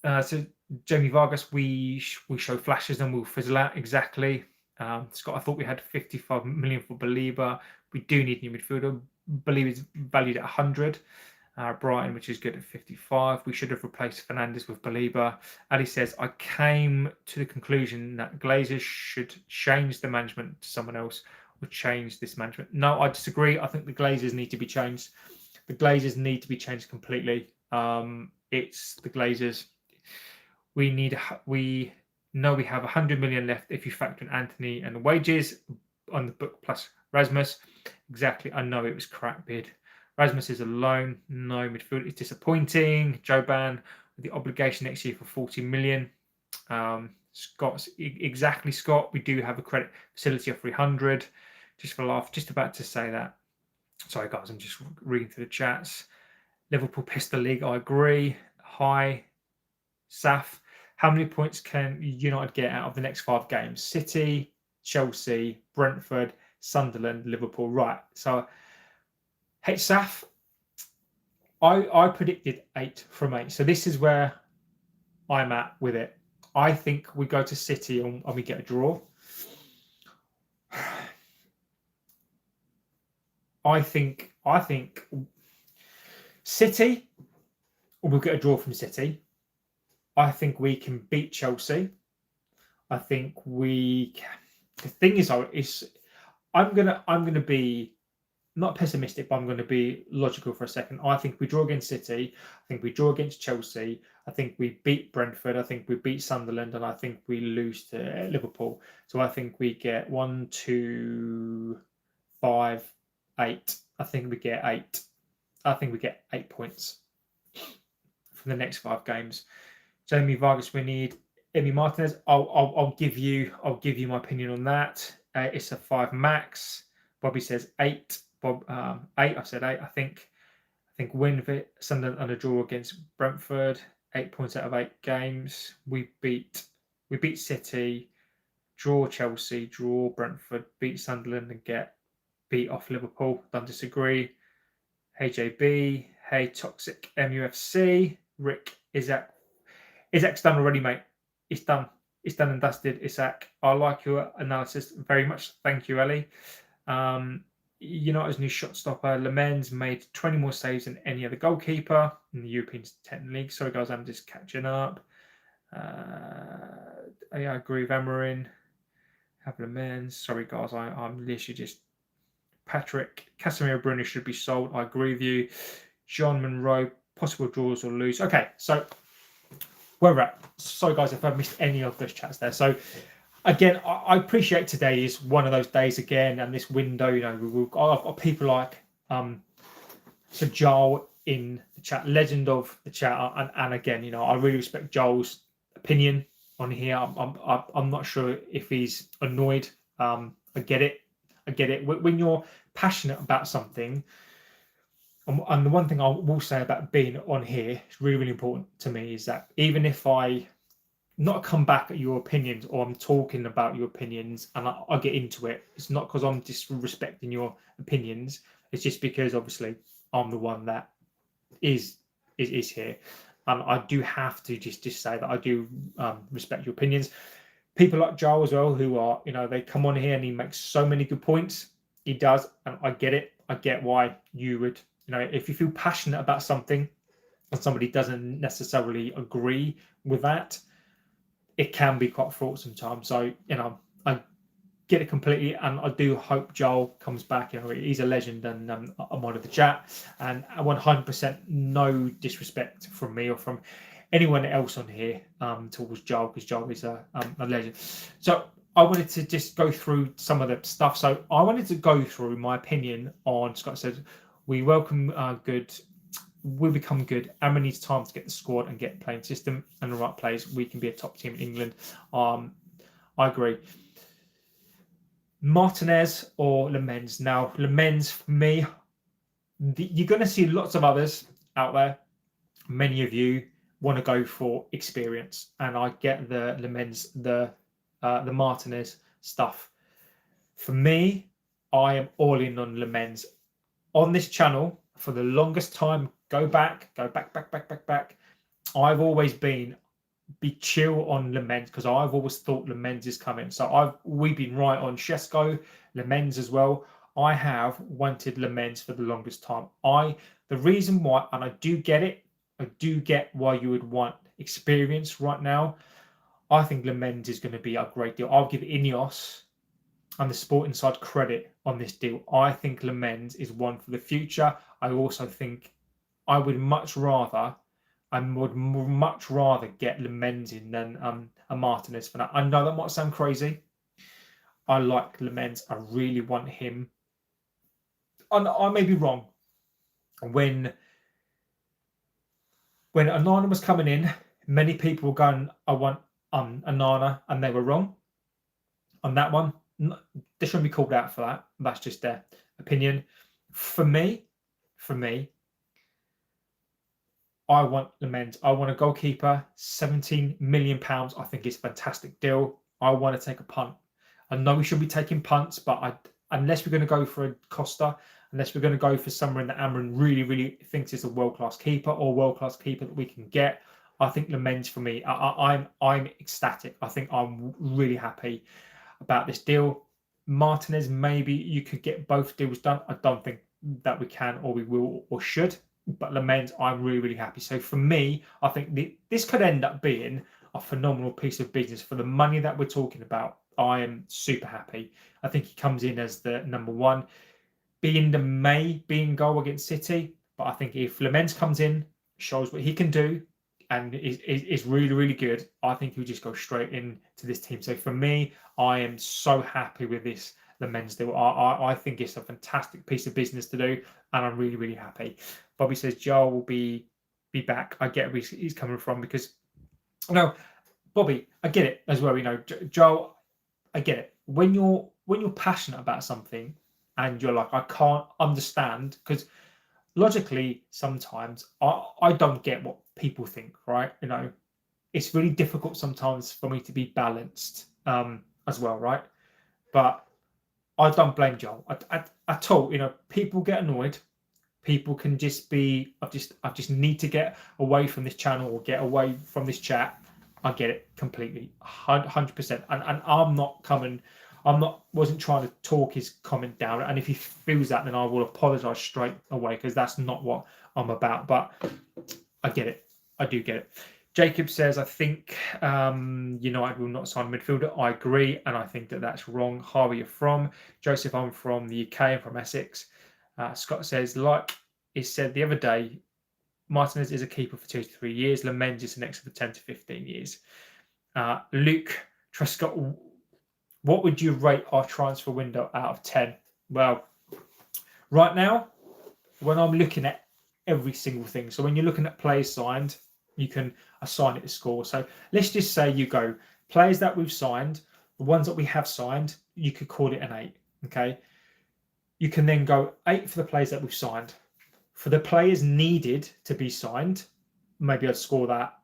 so Jamie Vargas, we show flashes and we'll fizzle out. Exactly. Scott, I thought we had 55 million for Belieber. We do need new midfielder. Belieber is valued at 100. Brighton, which is good at 55. We should have replaced Fernandez with Belieber. Ali says, I came to the conclusion that Glazers should change the management to someone else or change this management. No, I disagree. I think the Glazers need to be changed. The Glazers need to be changed completely. It's the Glazers. We know we have 100 million left if you factor in Antony and the wages on the book plus Rasmus. Exactly. I know it was crap bid. Rasmus is a loan. No midfield. It's disappointing. Joban with the obligation next year for 40 million. Scott. We do have a credit facility of 300. Just for a laugh. Just about to say that. Sorry, guys. I'm just reading through the chats. Liverpool pissed the league. I agree. Hi, Saf. How many points can United get out of the next 5 games? City, Chelsea, Brentford, Sunderland, Liverpool. Right. So, hey, Saf, I predicted 8 from 8. So this is where I'm at with it. I think we go to City and we get a draw. I think City, we'll get a draw from City. I think we can beat Chelsea. I think we can. The thing is, though, is I'm gonna be not pessimistic, but I'm going to be logical for a second. I think we draw against City. I think we draw against Chelsea. I think we beat Brentford. I think we beat Sunderland, and I think we lose to Liverpool. So I think we get 1, 2, 5, 8. I think we get 8. I think we get 8 points from the next 5 games. Jamie Vargas, we need Emi Martinez. I'll give you my opinion on that. It's a 5 max. Bobby says 8. Bob 8. I said 8. I think win for Sunderland and a draw against Brentford. 8 points out of 8 games. We beat City, draw Chelsea, draw Brentford, beat Sunderland, and get beat off Liverpool. Don't disagree. Hey JB. Hey Toxic MUFC. Rick Isaac's done already, mate. It's done. It's done and dusted. Isaac, I like your analysis very much. Thank you, Ellie. United's new shot stopper, Lammens, made 20 more saves than any other goalkeeper in the European 10 league. Sorry, guys, I'm just catching up. I agree with Amarin. Have Lammens. Sorry, guys, I'm literally just Patrick. Casemiro Bruno should be sold. I agree with you. John Monroe, possible draws or lose. Okay, so where we're at. Sorry, guys, if I've missed any of those chats there. So, again, I appreciate today is one of those days again, and this window, I've got people like so Joel in the chat, legend of the chat, and again, I really respect Joel's opinion on here. I'm not sure if he's annoyed. I get it. When you're passionate about something, and the one thing I will say about being on here is really, really important to me is that even if I not come back at your opinions or I'm talking about your opinions and I get into it, it's not because I'm disrespecting your opinions. It's just because obviously I'm the one that is here, and I do have to just say that I do respect your opinions. People like Joel as well, who are they come on here and he makes so many good points. He does, and I get it. I get why you would if you feel passionate about something and somebody doesn't necessarily agree with that, it can be quite fraught sometimes. So, I get it completely. And I do hope Joel comes back. He's a legend and I'm one of the chat. And 100% no disrespect from me or from anyone else on here towards Joel, because Joel is a legend. So I wanted to just go through some of the stuff. So I wanted to go through my opinion on Scott says, we welcome good. We become good. Amber needs time to get the squad and get playing system and the right players. We can be a top team in England. I agree. Martinez or Lammens. Now, Lammens for me, you're going to see lots of others out there. Many of you want to go for experience, and I get the Lammens, the Martinez stuff. For me, I am all in on Lammens. On this channel, for the longest time, go back. I've always be chill on Lammens because I've always thought Lammens is coming. So we've been right on Shesko, Lammens as well. I have wanted Lammens for the longest time. The reason why, and I do get it, I do get why you would want experience right now. I think Lammens is going to be a great deal. I'll give Ineos and the Sporting side credit on this deal. I think Lammens is one for the future. I also think I would much rather get Lammens in than a Martinez for that. I know that might sound crazy. I like Lammens. I really want him. And I may be wrong. When Onana was coming in, many people were going, I want Onana, and they were wrong on that one. They shouldn't be called out for that. That's just their opinion. For me, I want Lammens. I want a goalkeeper. £17 million. I think it's a fantastic deal. I want to take a punt. I know we should be taking punts, but unless we're going to go for a Costa, unless we're going to go for someone that Amron really thinks is a world-class keeper or world-class keeper that we can get. I think Lammens for me, I'm ecstatic. I think I'm really happy about this deal. Martinez, maybe you could get both deals done. I don't think that we can or we will or should. But Lammens, I'm really happy. So for me, I think this could end up being a phenomenal piece of business for the money that we're talking about. I am super happy. I think he comes in as the number one. Binder may be in goal against City, but I think if Lammens comes in, shows what he can do, and is really good, I think he'll just go straight into this team. So for me, I am so happy with this Lammens deal. I think it's a fantastic piece of business to do, and I'm really happy. Bobby says Joel will be back. I get where he's coming from, because Bobby, I get it as well. Joel, I get it. When you're passionate about something and you're like, I can't understand, because logically sometimes I don't get what people think, right? It's really difficult sometimes for me to be balanced as well, right? But I don't blame Joel at all. People get annoyed. People can just be, I just need to get away from this channel or get away from this chat. I get it completely, 100%. And wasn't trying to talk his comment down. And if he feels that, then I will apologise straight away, because that's not what I'm about. But I get it. I do get it. Jacob says, I think United will not sign a midfielder. I agree, and I think that that's wrong. How are you from? Joseph, I'm from the UK. I'm from Essex. Scott says, like he said the other day, Martinez is a keeper for 2 to 3 years. Lammens is next for 10 to 15 years. Luke Truscott, what would you rate our transfer window out of 10? Well, right now, when I'm looking at every single thing, so when you're looking at players signed, you can assign it a score. So let's just say you go players that we've signed, the ones that we have signed, you could call it an 8. Okay. You can then go 8 for the players that we've signed. For the players needed to be signed, maybe I'd score that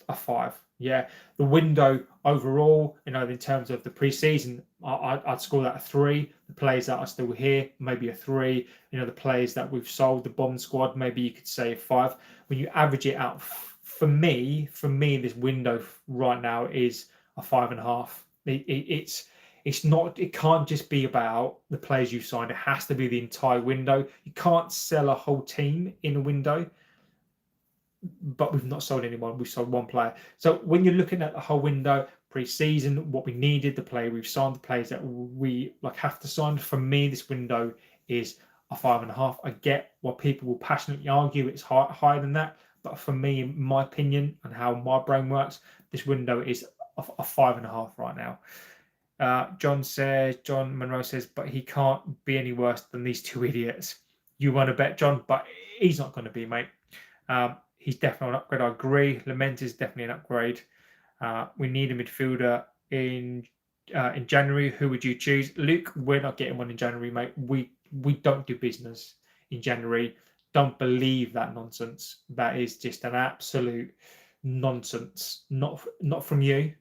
a 5. Yeah, the window overall, in terms of the pre-season, I'd score that a 3. The players that are still here, maybe a 3. The players that we've sold, the bomb squad, maybe you could say a 5. When you average it out, for me, this window right now is a 5.5. It's not. It can't just be about the players you've signed. It has to be the entire window. You can't sell a whole team in a window. But we've not sold anyone. We've sold one player. So when you're looking at the whole window, pre-season, what we needed, the player we've signed, the players that we have to sign. For me, this window is a 5.5. I get why people will passionately argue it's higher than that, but for me, in my opinion, and how my brain works, this window is a 5.5 right now. John Monroe says, but he can't be any worse than these 2 idiots. You want to bet, John? But he's not going to be, mate. He's definitely an upgrade. I agree. Lammens is definitely an upgrade. We need a midfielder in January. Who would you choose? Luke, we're not getting one in January, mate. We don't do business in January. Don't believe that nonsense. That is just an absolute nonsense. Not from you.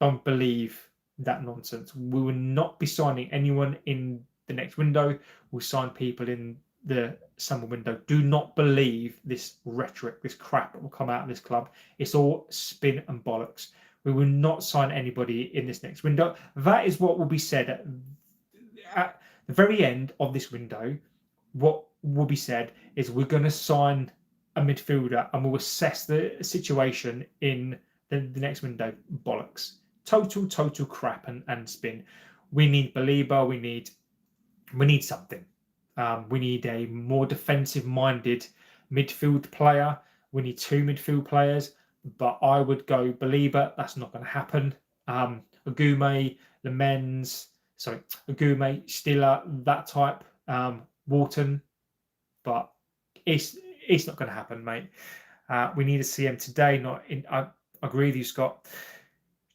Don't believe that nonsense. We will not be signing anyone in the next window. We'll sign people in the summer window. Do not believe this rhetoric, this crap that will come out of this club. It's all spin and bollocks. We will not sign anybody in this next window. That is what will be said at the very end of this window. What will be said is we're going to sign a midfielder and we'll assess the situation in the next window. Bollocks. Total crap and spin. We need Belieber. We need something. We need a more defensive-minded midfield player. We need 2 midfield players, but I would go Belieber. That's not going to happen. Agume, Stiller, that type. Wharton, but it's not going to happen, mate. We need a CM today. I agree with you, Scott.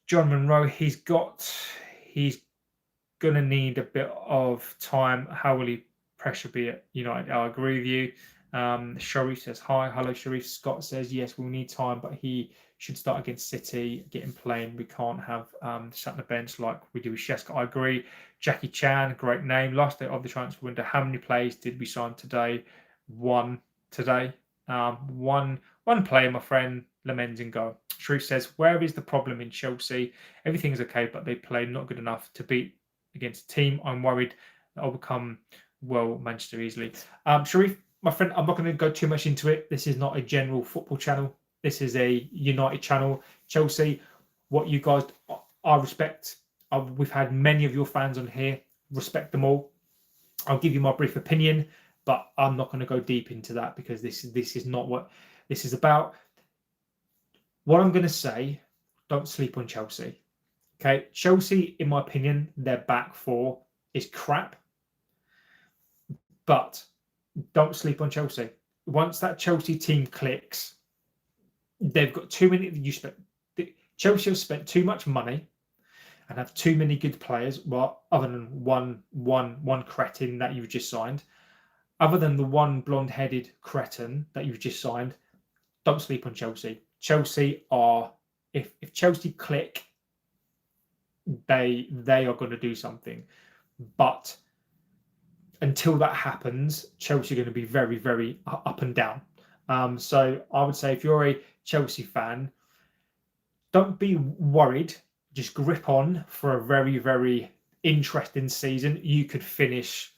John Monroe, he's going to need a bit of time. How will he pressure be at United? I agree with you. Sharif says hi. Hello, Sharif. Scott says yes, we'll need time, but he should start against City, get him playing. We can't have sat on the bench like we do with Sheska. I agree. Jackie Chan, great name. Last day of the transfer window. How many players did we sign today? One today. One player, my friend. Lammens in goal. Sharif says, where is the problem in Chelsea? Everything is okay, but they play not good enough to beat against a team. I'm worried that I'll become, well, Manchester easily. Sharif, my friend, I'm not going to go too much into it. This is not a general football channel. This is a United channel. Chelsea, what you guys, I respect. We've had many of your fans on here. Respect them all. I'll give you my brief opinion, but I'm not going to go deep into that because this is not what this is about. What I'm going to say, don't sleep on Chelsea. Okay, Chelsea, in my opinion, their back four is crap, but don't sleep on Chelsea. Once that Chelsea team clicks, they've got too many. Chelsea have spent too much money and have too many good players. Well, other than one cretin that you've just signed, other than the one blonde-headed cretin that you've just signed, don't sleep on Chelsea. Chelsea are, if Chelsea click, they are going to do something. But until that happens, Chelsea are going to be very, very up and down. So I would say if you're a Chelsea fan, don't be worried. Just grip on for a very, very interesting season. You could finish,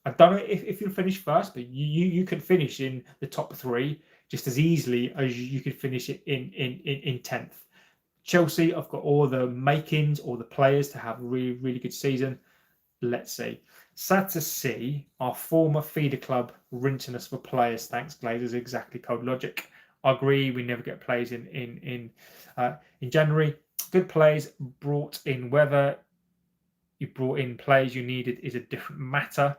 I don't know if you'll finish first, but you could finish in the top three just as easily as you could finish it in 10th. Chelsea have got all the makings, all the players to have a really, really good season. Let's see. Sad to see our former feeder club rinsing us for players. Thanks, Glazers. Exactly, Code Logic. I agree. We never get players in January. Good players brought in. Whether you brought in players you needed is a different matter.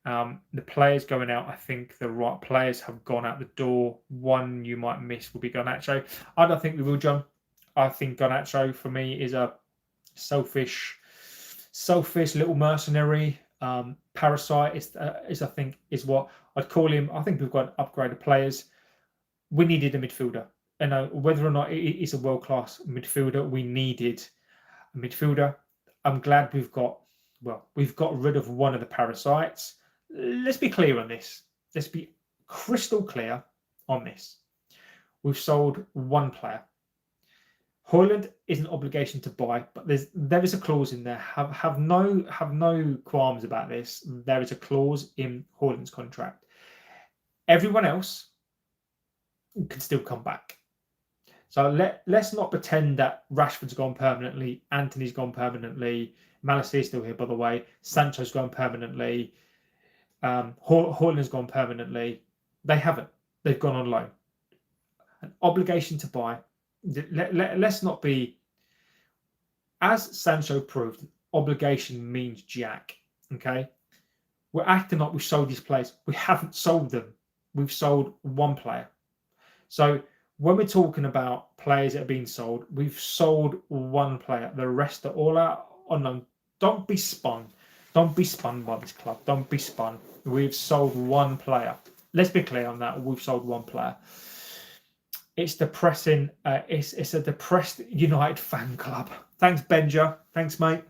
The players going out, I think the right players have gone out the door. One you might miss will be Garnacho. I don't think we will, John. I think Garnacho for me is a selfish little mercenary. Parasite is I think is what I'd call him. I think we've got upgraded players. We needed a midfielder, and whether or not it's a world-class midfielder, we needed a midfielder. I'm glad we've got rid of one of the parasites. Let's be clear on this. Let's be crystal clear on this. We've sold one player. Haaland is an obligation to buy, but there is a clause in there. Have no qualms about this. There is a clause in Haaland's contract. Everyone else can still come back. So let's not pretend that Rashford's gone permanently, Antony's gone permanently, Malassy's still here, by the way, Sancho's gone permanently, Haaland's gone permanently. They haven't. They've gone on loan. An obligation to buy. Let's not be, as Sancho proved, obligation means jack. Okay, we're acting like we've sold these players. We haven't sold them. We've sold one player. So when we're talking about players that are being sold, we've sold one player. The rest are all out on loan. Don't be spun. Don't be spun by this club. Don't be spun. We've sold one player. Let's be clear on that. We've sold one player. It's depressing. It's a depressed United fan club. Thanks, Benja. Thanks, mate.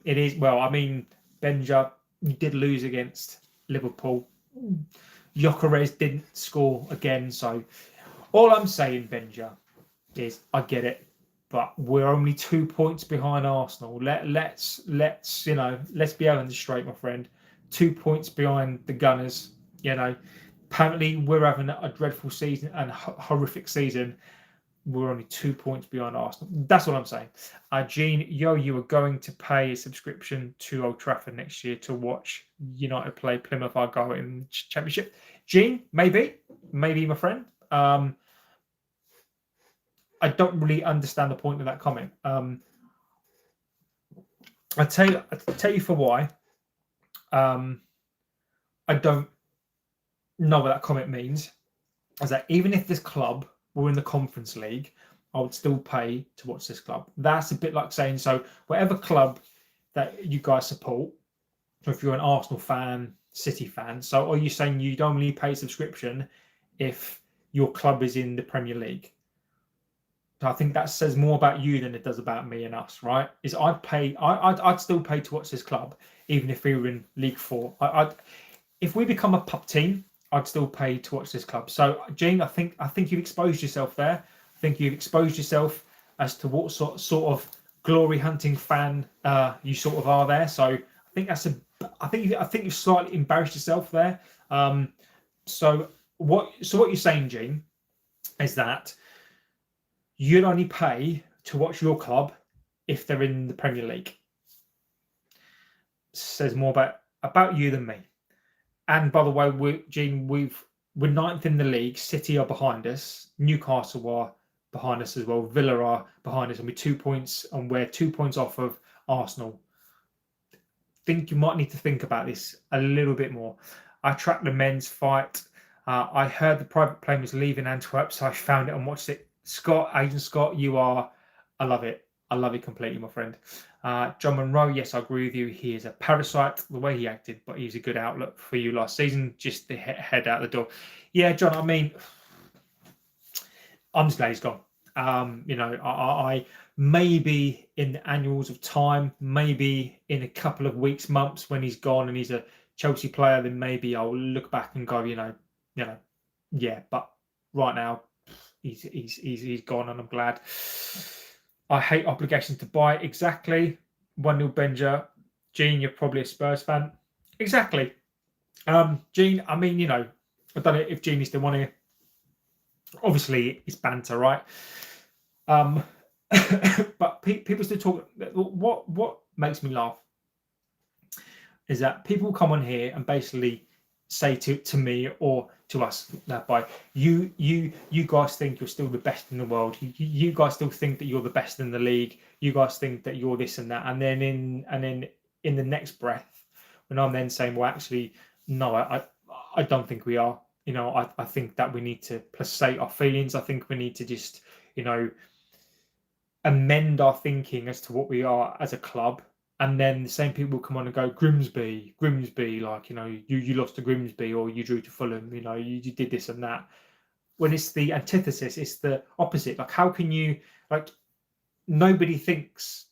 It is. Well, I mean, Benja, you did lose against Liverpool. Gyökeres didn't score again. So all I'm saying, Benja, is I get it, but we're only 2 points behind Arsenal. Let's be having this straight, my friend. 2 points behind the Gunners. Apparently we're having a dreadful season and horrific season. We're only 2 points behind Arsenal. That's what I'm saying. Gene, you are going to pay a subscription to Old Trafford next year to watch United play Plymouth Argyle in the Championship. Gene, maybe, my friend. I don't really understand the point of that comment. I tell you for why. I don't know what that comment means. Is that even if this club were in the Conference League, I would still pay to watch this club. That's a bit like saying, so whatever club that you guys support, so if you're an Arsenal fan, City fan, so are you saying you'd only pay subscription if your club is in the Premier League? I think that says more about you than it does about me and us, right? Is I'd still pay to watch this club, even if we were in League 4. If we become a pub team, I'd still pay to watch this club. So, Gene, I think you've exposed yourself there. I think you've exposed yourself as to what sort of glory hunting fan you sort of are there. So, I think I think you've slightly embarrassed yourself there. So what you're saying, Gene, is that you'd only pay to watch your club if they're in the Premier League. Says more about you than me. And by the way, we're ninth in the league. City are behind us. Newcastle are behind us as well. Villa are behind us, and we're 2 points, and we're 2 points off of Arsenal. Think you might need to think about this a little bit more. I tracked the men's fight. I heard the private plane was leaving Antwerp, so I found it and watched it. Scott, Agent Scott, I love it. I love it completely, my friend. John Monroe, yes, I agree with you. He is a parasite, the way he acted, but he's a good outlook for you last season. Just the head out the door. Yeah, John, I mean, I'm just glad he's gone. I maybe in the annuals of time, maybe in a couple of weeks, months when he's gone and he's a Chelsea player, then maybe I'll look back and go, yeah. But right now, he's gone, and I'm glad. I hate obligations to buy. Exactly. 1-0 Benja. Gene, you're probably a Spurs fan. Exactly. Gene, I mean, I don't know if Gene is the one here. Obviously, it's banter, right? But people still talk. What makes me laugh is that people come on here and basically say to me or to us that by you guys think you're still the best in the world. You guys still think that you're the best in the league. You guys think that you're this and that. And then in the next breath, when I'm then saying, well, actually, no, I don't think we are. I think that we need to placate our feelings. I think we need to just, amend our thinking as to what we are as a club. And then the same people come on and go, Grimsby, like, you lost to Grimsby, or you drew to Fulham, you did this and that. When it's the antithesis, it's the opposite. Like, how can you, nobody thinks,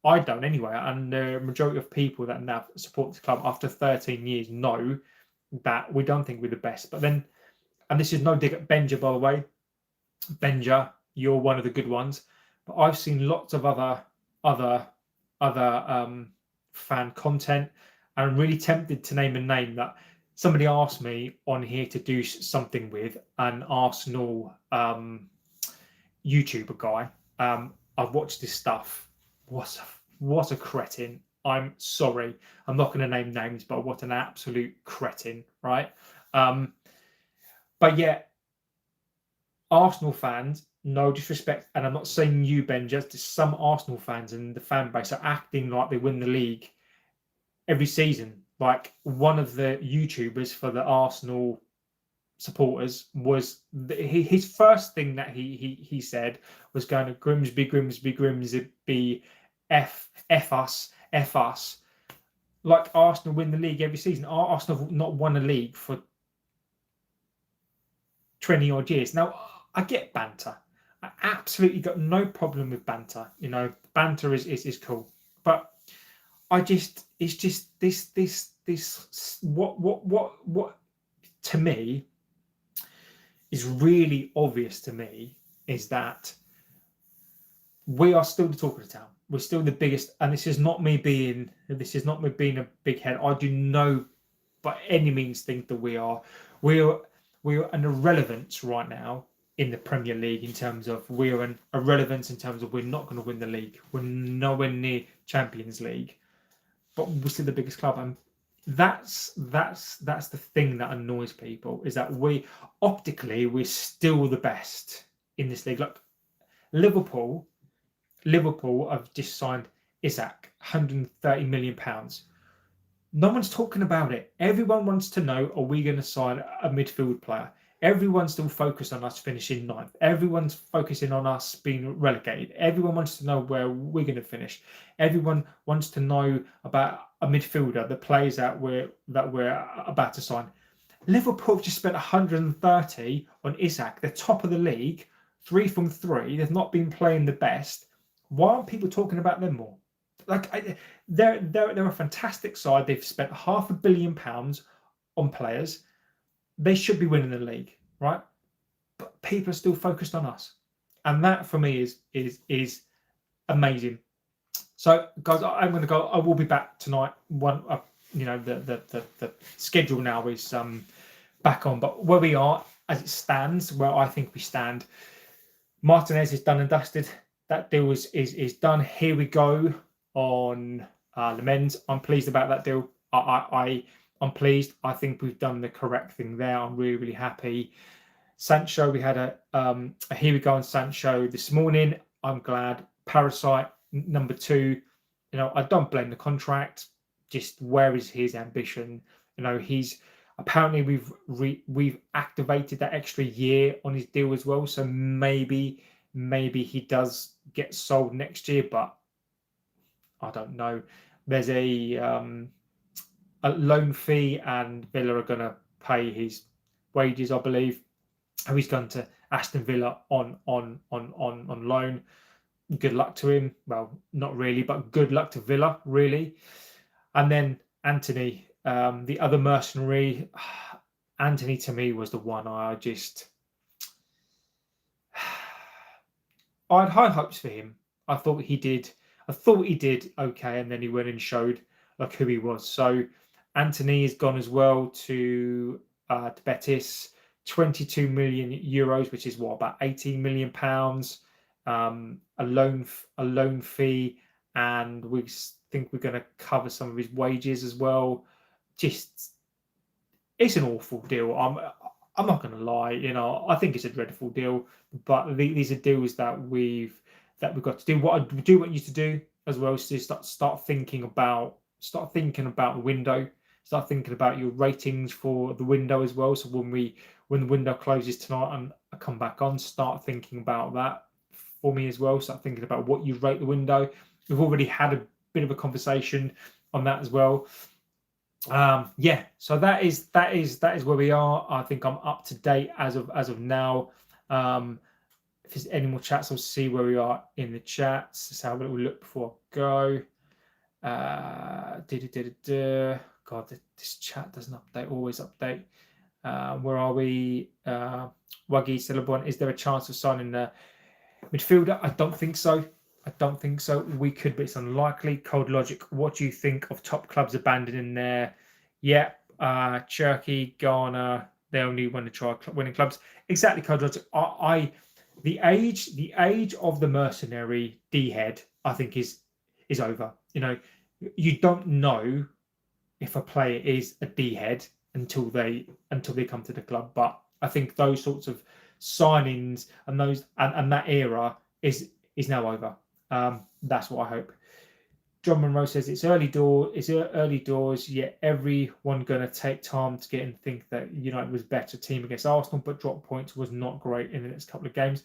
I don't anyway, and the majority of people that now support the club after 13 years know that we don't think we're the best. But then, and this is no dig at Benja, by the way. Benja, you're one of the good ones. But I've seen lots of other fan content, and I'm really tempted to name a name that somebody asked me on here to do something with, an Arsenal YouTuber guy. I've watched this stuff. What a cretin. I'm sorry, I'm not going to name names, but what an absolute cretin, right? But yeah, Arsenal fans, no disrespect, and I'm not saying you, Ben, just some Arsenal fans and the fan base are acting like they win the league every season. Like, one of the YouTubers for the Arsenal supporters was his first thing that he said was going to Grimsby, F us. Like, Arsenal win the league every season. Arsenal have not won a league for 20 odd years. Now, I get banter. I absolutely got no problem with banter. Banter is cool. But it's just this what to me is really obvious to me is that we are still the talk of the town. We're still the biggest, and this is not me being a big head. I do no by any means think that we're an irrelevance right now in the Premier League, in terms of we're an irrelevance in terms of we're not going to win the league. We're nowhere near Champions League, but we're still the biggest club. And that's the thing that annoys people, is that we're still the best in this league. Look, Liverpool have just signed Isaac, £130 million. No one's talking about it. Everyone wants to know, are we going to sign a midfield player? Everyone's still focused on us finishing ninth. Everyone's focusing on us being relegated. Everyone wants to know where we're going to finish. Everyone wants to know about a midfielder, the players that we're about to sign. Liverpool have just spent 130 on Isaac, the top of the league, 3 from 3. They've not been playing the best. Why aren't people talking about them more? Like, they're a fantastic side. They've spent £500 million on players. They should be winning the league, right? But people are still focused on us, and that for me is amazing. So, guys, I'm going to go. I will be back tonight. The schedule now is back on, but where we are as it stands, where I think we stand, Martinez is done and dusted. That deal is done. Here we go on Lammens. I'm pleased about that deal. I'm pleased. I think we've done the correct thing there. I'm really, really happy. Sancho, we had a here we go on Sancho this morning. I'm glad. Parasite number 2. I don't blame the contract. Just where is his ambition? He's apparently we've activated that extra year on his deal as well. So maybe he does get sold next year, but I don't know. There's a loan fee, and Villa are going to pay his wages, I believe. He's gone to Aston Villa on loan. Good luck to him. Well, not really, but good luck to Villa, really. And then Antony, the other mercenary. Antony to me was the one I had high hopes for him. I thought he did okay, and then he went and showed like who he was. So Antony has gone as well to BETIS, 22 million euros, which is what, about 18 million pounds. A loan fee, and we think we're going to cover some of his wages as well. Just, it's an awful deal. I'm not going to lie. I think it's a dreadful deal. But these are deals that we've got to do. What I do want you to do as well is to start thinking about the window. Start thinking about your ratings for the window as well. So when the window closes tonight and I come back on, start thinking about that for me as well. Start thinking about what you rate the window. We've already had a bit of a conversation on that as well. Yeah, so that is where we are. I think I'm up to date as of now. If there's any more chats, I'll see where we are in the chats. Let's have a little look before I go. God, this chat doesn't update. Always update. Where are we? Wuggy Celebon, is there a chance of signing the midfielder? I don't think so. We could, but it's unlikely. Cold Logic, what do you think of top clubs abandoning their Turkey, Ghana, they only want to try winning clubs? Exactly, Cold Logic. The age of the mercenary D-head, I think, is over. You don't know if a player is a D-head until they come to the club. But I think those sorts of signings and that era is now over. That's what I hope. John Monroe says it's early doors, yet everyone going to take time to get and think that United was a better team against Arsenal, but drop points was not great in the next couple of games.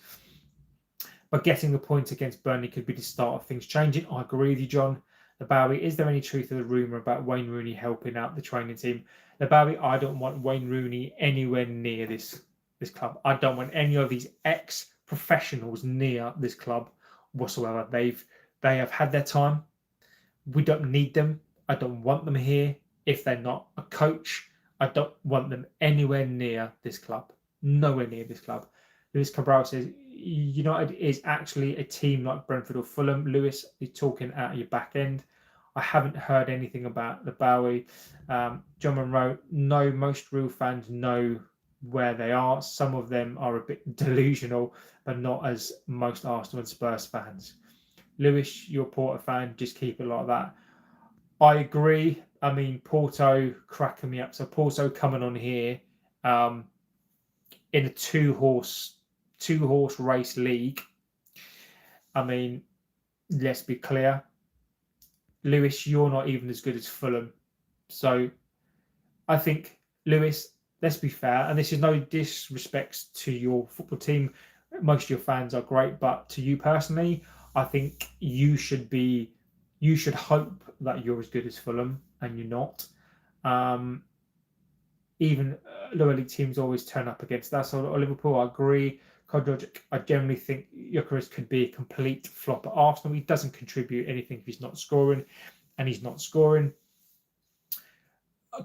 But getting a point against Burnley could be the start of things changing. I agree with you, John. The Bowie, is there any truth to the rumour about Wayne Rooney helping out the training team? The Bowie, I don't want Wayne Rooney anywhere near this club. I don't want any of these ex-professionals near this club whatsoever. They have had their time. We don't need them. I don't want them here. If they're not a coach, I don't want them anywhere near this club. Nowhere near this club. Lewis Cabral says United is actually a team like Brentford or Fulham. Lewis is talking out of your back end. I haven't heard anything about the Bowie. John Monroe, no, most real fans know where they are. Some of them are a bit delusional, but not as most Arsenal and Spurs fans. Lewis, you're a Porto fan, just keep it like that. I agree. I mean, Porto cracking me up. So Porto coming on here in a two-horse race league. I mean, let's be clear. Lewis, you're not even as good as Fulham. So I think, Lewis, let's be fair, and this is no disrespect to your football team. Most of your fans are great, but to you personally, I think you should hope that you're as good as Fulham, and you're not. Even lower league teams always turn up against that. So Liverpool, I agree. Code Logic, I generally think Gyökeres could be a complete flop at Arsenal. He doesn't contribute anything if he's not scoring, and he's not scoring.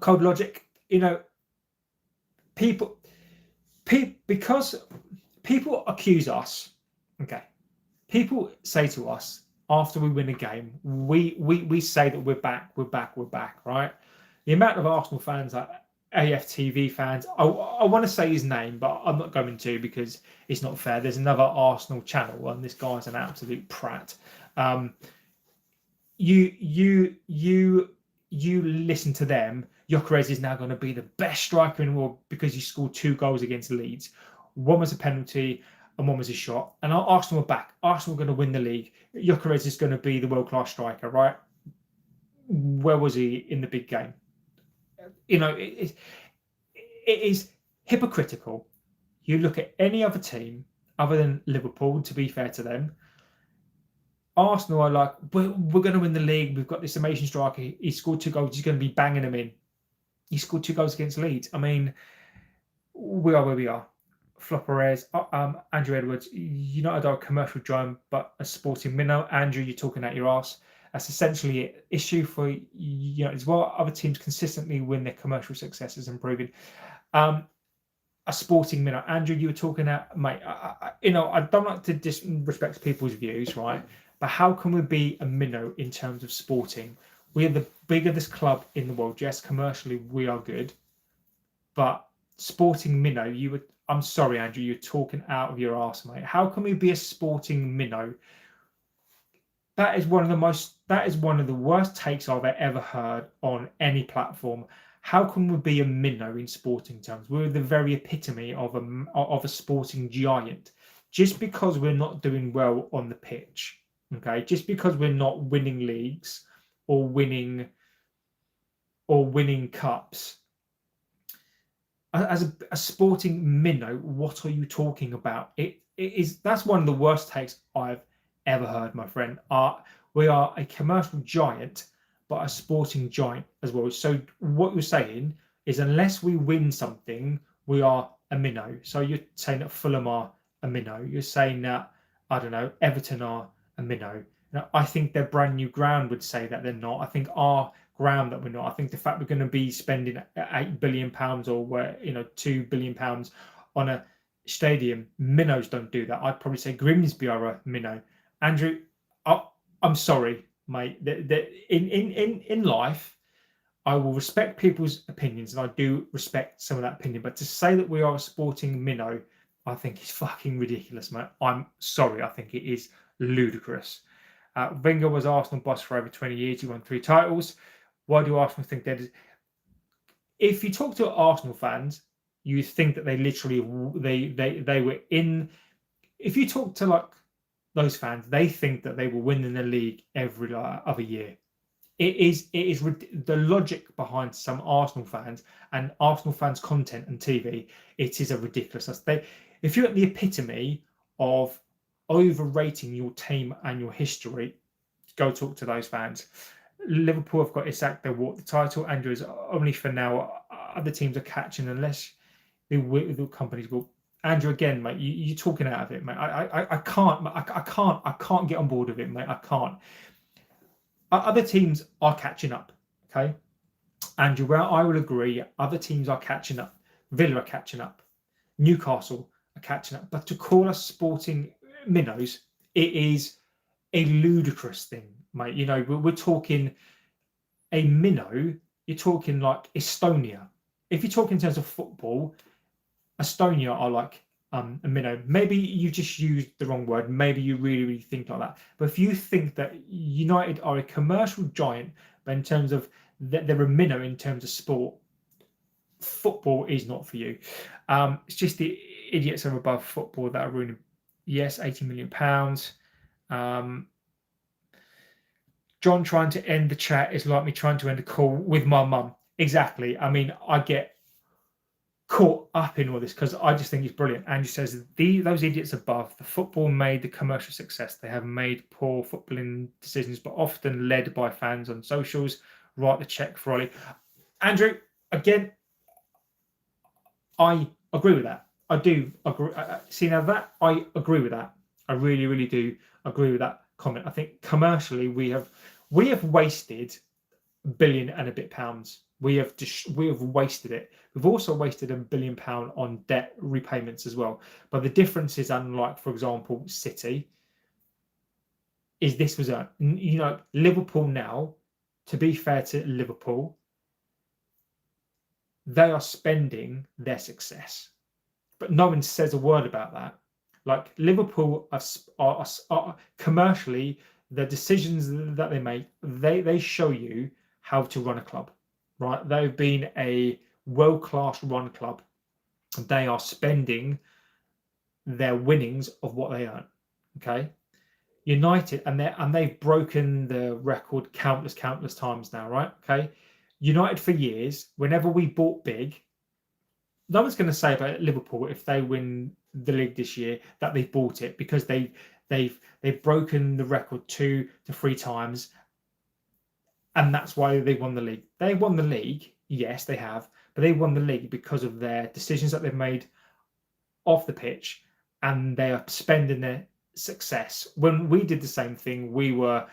Code Logic, because people accuse us, okay, people say to us after we win a game, we say that we're back, right? The amount of Arsenal fans, like AFTV fans, I want to say his name, but I'm not going to because it's not fair. There's another Arsenal channel, and this guy's an absolute prat. You listen to them. Gyökeres is now going to be the best striker in the world because he scored 2 goals against Leeds. One was a penalty and one was a shot. And Arsenal are back. Arsenal are going to win the league. Gyökeres is going to be the world-class striker, right? Where was he in the big game? It is hypocritical. You look at any other team other than Liverpool, to be fair to them. Arsenal are like, we're going to win the league. We've got this amazing striker. He scored 2 goals. He's going to be banging them in. He scored 2 goals against Leeds. I mean, we are where we are. Flopperez, Andrew Edwards, United are a commercial giant, but a sporting minnow. Andrew, you're talking out your ass. That's essentially an issue for as well. Other teams consistently win their commercial successes and improving. A sporting minnow. Andrew, you were talking out, mate. I don't like to disrespect people's views, right? But how can we be a minnow in terms of sporting? We are the biggest club in the world. Yes, commercially we are good, but sporting minnow. I'm sorry, Andrew. You're talking out of your arse, mate. How can we be a sporting minnow? That is one of the worst takes I've ever heard on any platform. How can we be a minnow in sporting terms? We're the very epitome of a sporting giant. Just because we're not doing well on the pitch, okay? Just because we're not winning leagues or winning cups. As a sporting minnow, what are you talking about? That's one of the worst takes I've ever heard, my friend. We are a commercial giant, but a sporting giant as well. So what you're saying is, unless we win something, we are a minnow. So you're saying that Fulham are a minnow. You're saying that, I don't know, Everton are a minnow. Now, I think their brand new ground would say that they're not. I think our ground that we're not. I think the fact we're going to be spending £8 billion or £2 billion on a stadium, minnows don't do that. I'd probably say Grimsby are a minnow. Andrew, I'm sorry, mate. In life, I will respect people's opinions, and I do respect some of that opinion. But to say that we are a sporting minnow, I think is fucking ridiculous, mate. I'm sorry. I think it is ludicrous. Wenger was Arsenal boss for over 20 years. He won 3 titles. Why do Arsenal think that? If you talk to Arsenal fans, you think that they literally they were in. If you talk to like those fans, they think that they will win in the league every other year. It is the logic behind some Arsenal fans and Arsenal fans' content and TV. It is a ridiculousness. If you're at the epitome of overrating your team and your history, go talk to those fans. Liverpool have got Isak, they walked the title. Andrew is only for now. Other teams are catching unless the companies go. Andrew, again, mate, you're talking out of it, mate. I can't get on board with it, mate. I can't. Other teams are catching up, okay? Andrew, where I would agree, other teams are catching up. Villa are catching up. Newcastle are catching up. But to call us sporting minnows, it is a ludicrous thing, mate. We're talking a minnow. You're talking like Estonia. If you're talking in terms of football, Estonia are like a minnow. Maybe you just used the wrong word. Maybe you really, really think like that. But if you think that United are a commercial giant, but in terms of they're a minnow in terms of sport, football is not for you. It's just the idiots are above football that are ruining. Yes, £80 million. John trying to end the chat is like me trying to end a call with my mum. Exactly. I mean, I get caught up in all this because I just think it's brilliant. Andrew says those idiots above, the football made the commercial success. They have made poor footballing decisions, but often led by fans on socials. Write the check for Ollie. Andrew, again, I agree with that. do agree. See, now that I agree with that. I really, really do agree with that comment. I think commercially we have wasted £1 billion and a bit pounds. We have wasted it. We've also wasted £1 billion on debt repayments as well. But the difference is, unlike, for example, City, is this was Liverpool now. To be fair to Liverpool, they are spending their success, but no one says a word about that. Like Liverpool are commercially, the decisions that they make, they show you how to run a club, right? They've been a world-class run club. They are spending their winnings of what they earn. Okay, United, and they've broken the record countless times now, right? Okay, United for years, whenever we bought big, no one's going to say about Liverpool if they win the league this year that they've bought it, because they've broken the record 2 to 3 times, and that's why they won the league. They won the league, yes, they have, but they won the league because of their decisions that they've made off the pitch, and they are spending their success. When we did the same thing, we were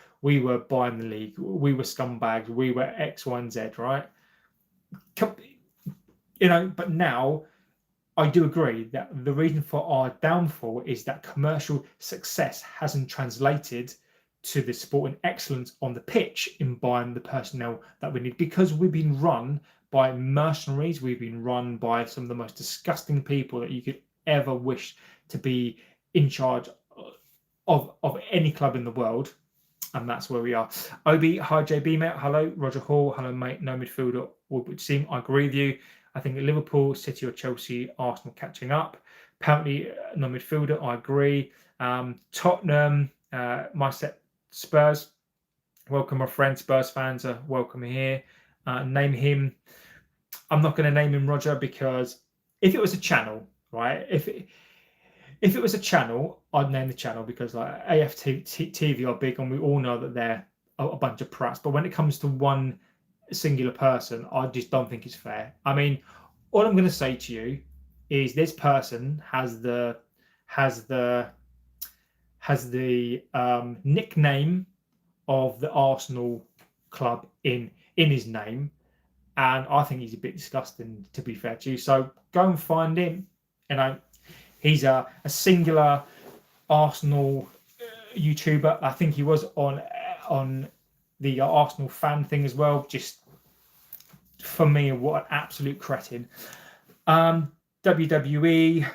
buying the league, we were scumbags, we were X, Y, and Z, right? But now I do agree that the reason for our downfall is that commercial success hasn't translated to the sporting excellence on the pitch in buying the personnel that we need, because we've been run by mercenaries. We've been run by some of the most disgusting people that you could ever wish to be in charge of any club in the world. And that's where we are. Obi, hi JB, mate. Hello, Roger Hall. Hello, mate. No midfielder would seem. I agree with you. I think Liverpool, City, or Chelsea, Arsenal catching up. Apparently, no midfielder. I agree. Tottenham, my set Spurs. Welcome, my friend. Spurs fans are welcome here. Name him. I'm not going to name him Roger, because if it was a channel, right? If it was a channel, I'd name the channel, because like AFTV are big, and we all know that they're a bunch of prats. But when it comes to one singular person, I just don't think it's fair. I mean, all I'm going to say to you is this person has the nickname of the Arsenal club in his name, and I think he's a bit disgusting, to be fair to you. So go and find him. He's a singular Arsenal YouTuber. I think he was on the Arsenal fan thing as well. Just for me, what an absolute cretin. WWE,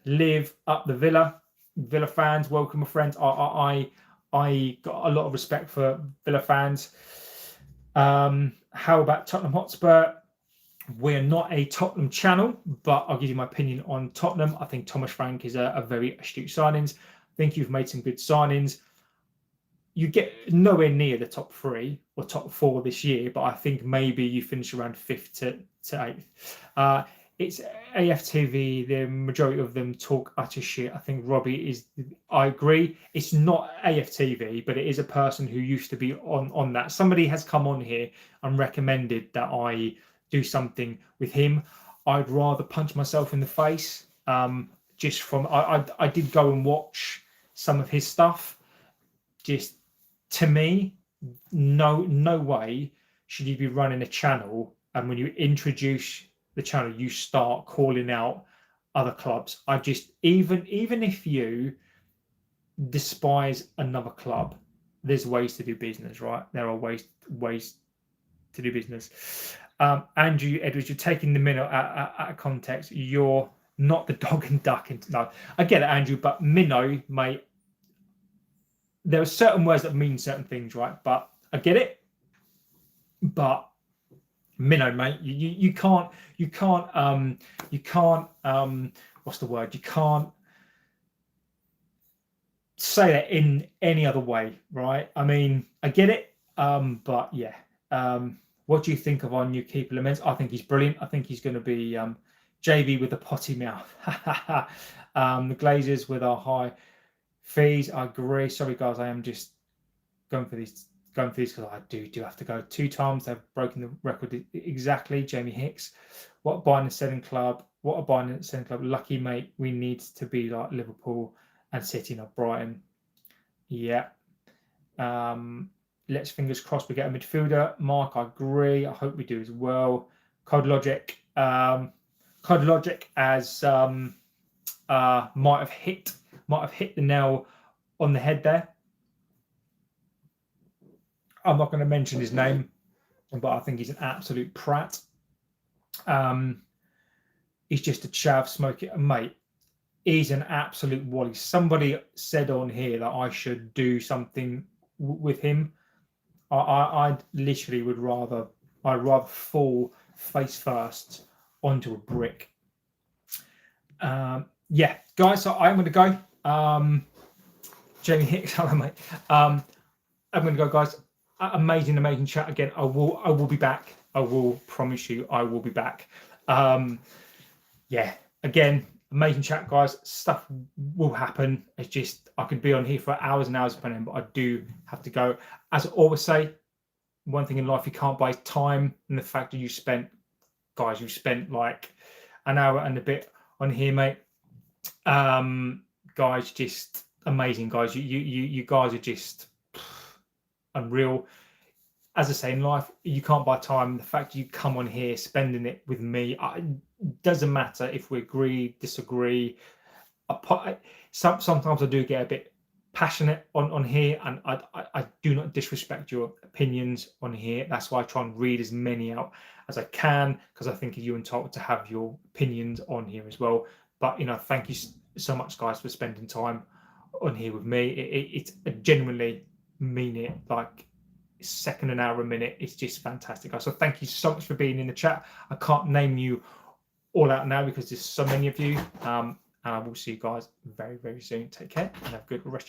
live up the Villa fans. Welcome, my friends. I got a lot of respect for Villa fans. How about Tottenham Hotspur? We're not a Tottenham channel, but I'll give you my opinion on Tottenham. I think Thomas Frank is a very astute signings. I think you've made some good signings. You get nowhere near the top 3 or top 4 this year, but I think maybe you finish around 5th to 8th. It's AFTV. The majority of them talk utter shit. I think Robbie is. I agree. It's not AFTV, but it is a person who used to be on that. Somebody has come on here and recommended that I do something with him. I'd rather punch myself in the face. Just from I did go and watch some of his stuff. Just to me, no way should you be running a channel, and when you introduce the channel, you start calling out other clubs. I just even if you despise another club, there's ways to do business, right? There are ways to do business. Andrew Edwards, you're taking the minnow out of context. You're not the dog and duck. No, I get it, Andrew, but minnow, mate, there are certain words that mean certain things, right? But I get it. But minnow, mate, you can't what's the word? You can't say that in any other way, right? I mean, I get it. But yeah. What do you think of our new keeper, Lammens? I think he's brilliant. I think he's going to be JB with the potty mouth. The Glazers with our high fees. I agree. Sorry, guys. I am just going for these going through these because I do have to go 2 times. They've broken the record exactly. Jamie Hicks. What a buying and selling club. What a buying and selling club. Lucky, mate. We need to be like Liverpool and City, not Brighton. Yeah. Let's fingers crossed we get a midfielder. Mark, I agree. I hope we do as well. Code Logic. Code Logic as might have hit the nail on the head there. I'm not going to mention his name, but I think he's an absolute prat. He's just a chav, smoke it, mate. He's an absolute wally. Somebody said on here that I should do something with him. I literally would rather fall face first onto a brick. Yeah, guys. So I'm going to go. Jamie Hicks, hello, mate. I'm going to go, guys. Amazing chat again. I will be back. I will promise you, I will be back. Yeah, again, amazing chat, guys. Stuff will happen. It's just I could be on here for hours and hours, but I do have to go. As I always say, one thing in life you can't buy time, and the fact that you spent like an hour and a bit on here, mate. Guys, just amazing, guys. You guys are just unreal. As I say, in life, you can't buy time. The fact you come on here, spending it with me, it doesn't matter if we agree, disagree. Sometimes I do get a bit passionate on here, and I do not disrespect your opinions on here. That's why I try and read as many out as I can, because I think you're entitled to have your opinions on here as well. But thank you so much, guys, for spending time on here with me. I genuinely mean it. Like, second an hour a minute, it's just fantastic, guys. So thank you so much for being in the chat. I can't name you all out now because there's so many of you, and I will see you guys very, very soon. Take care and have a good rest.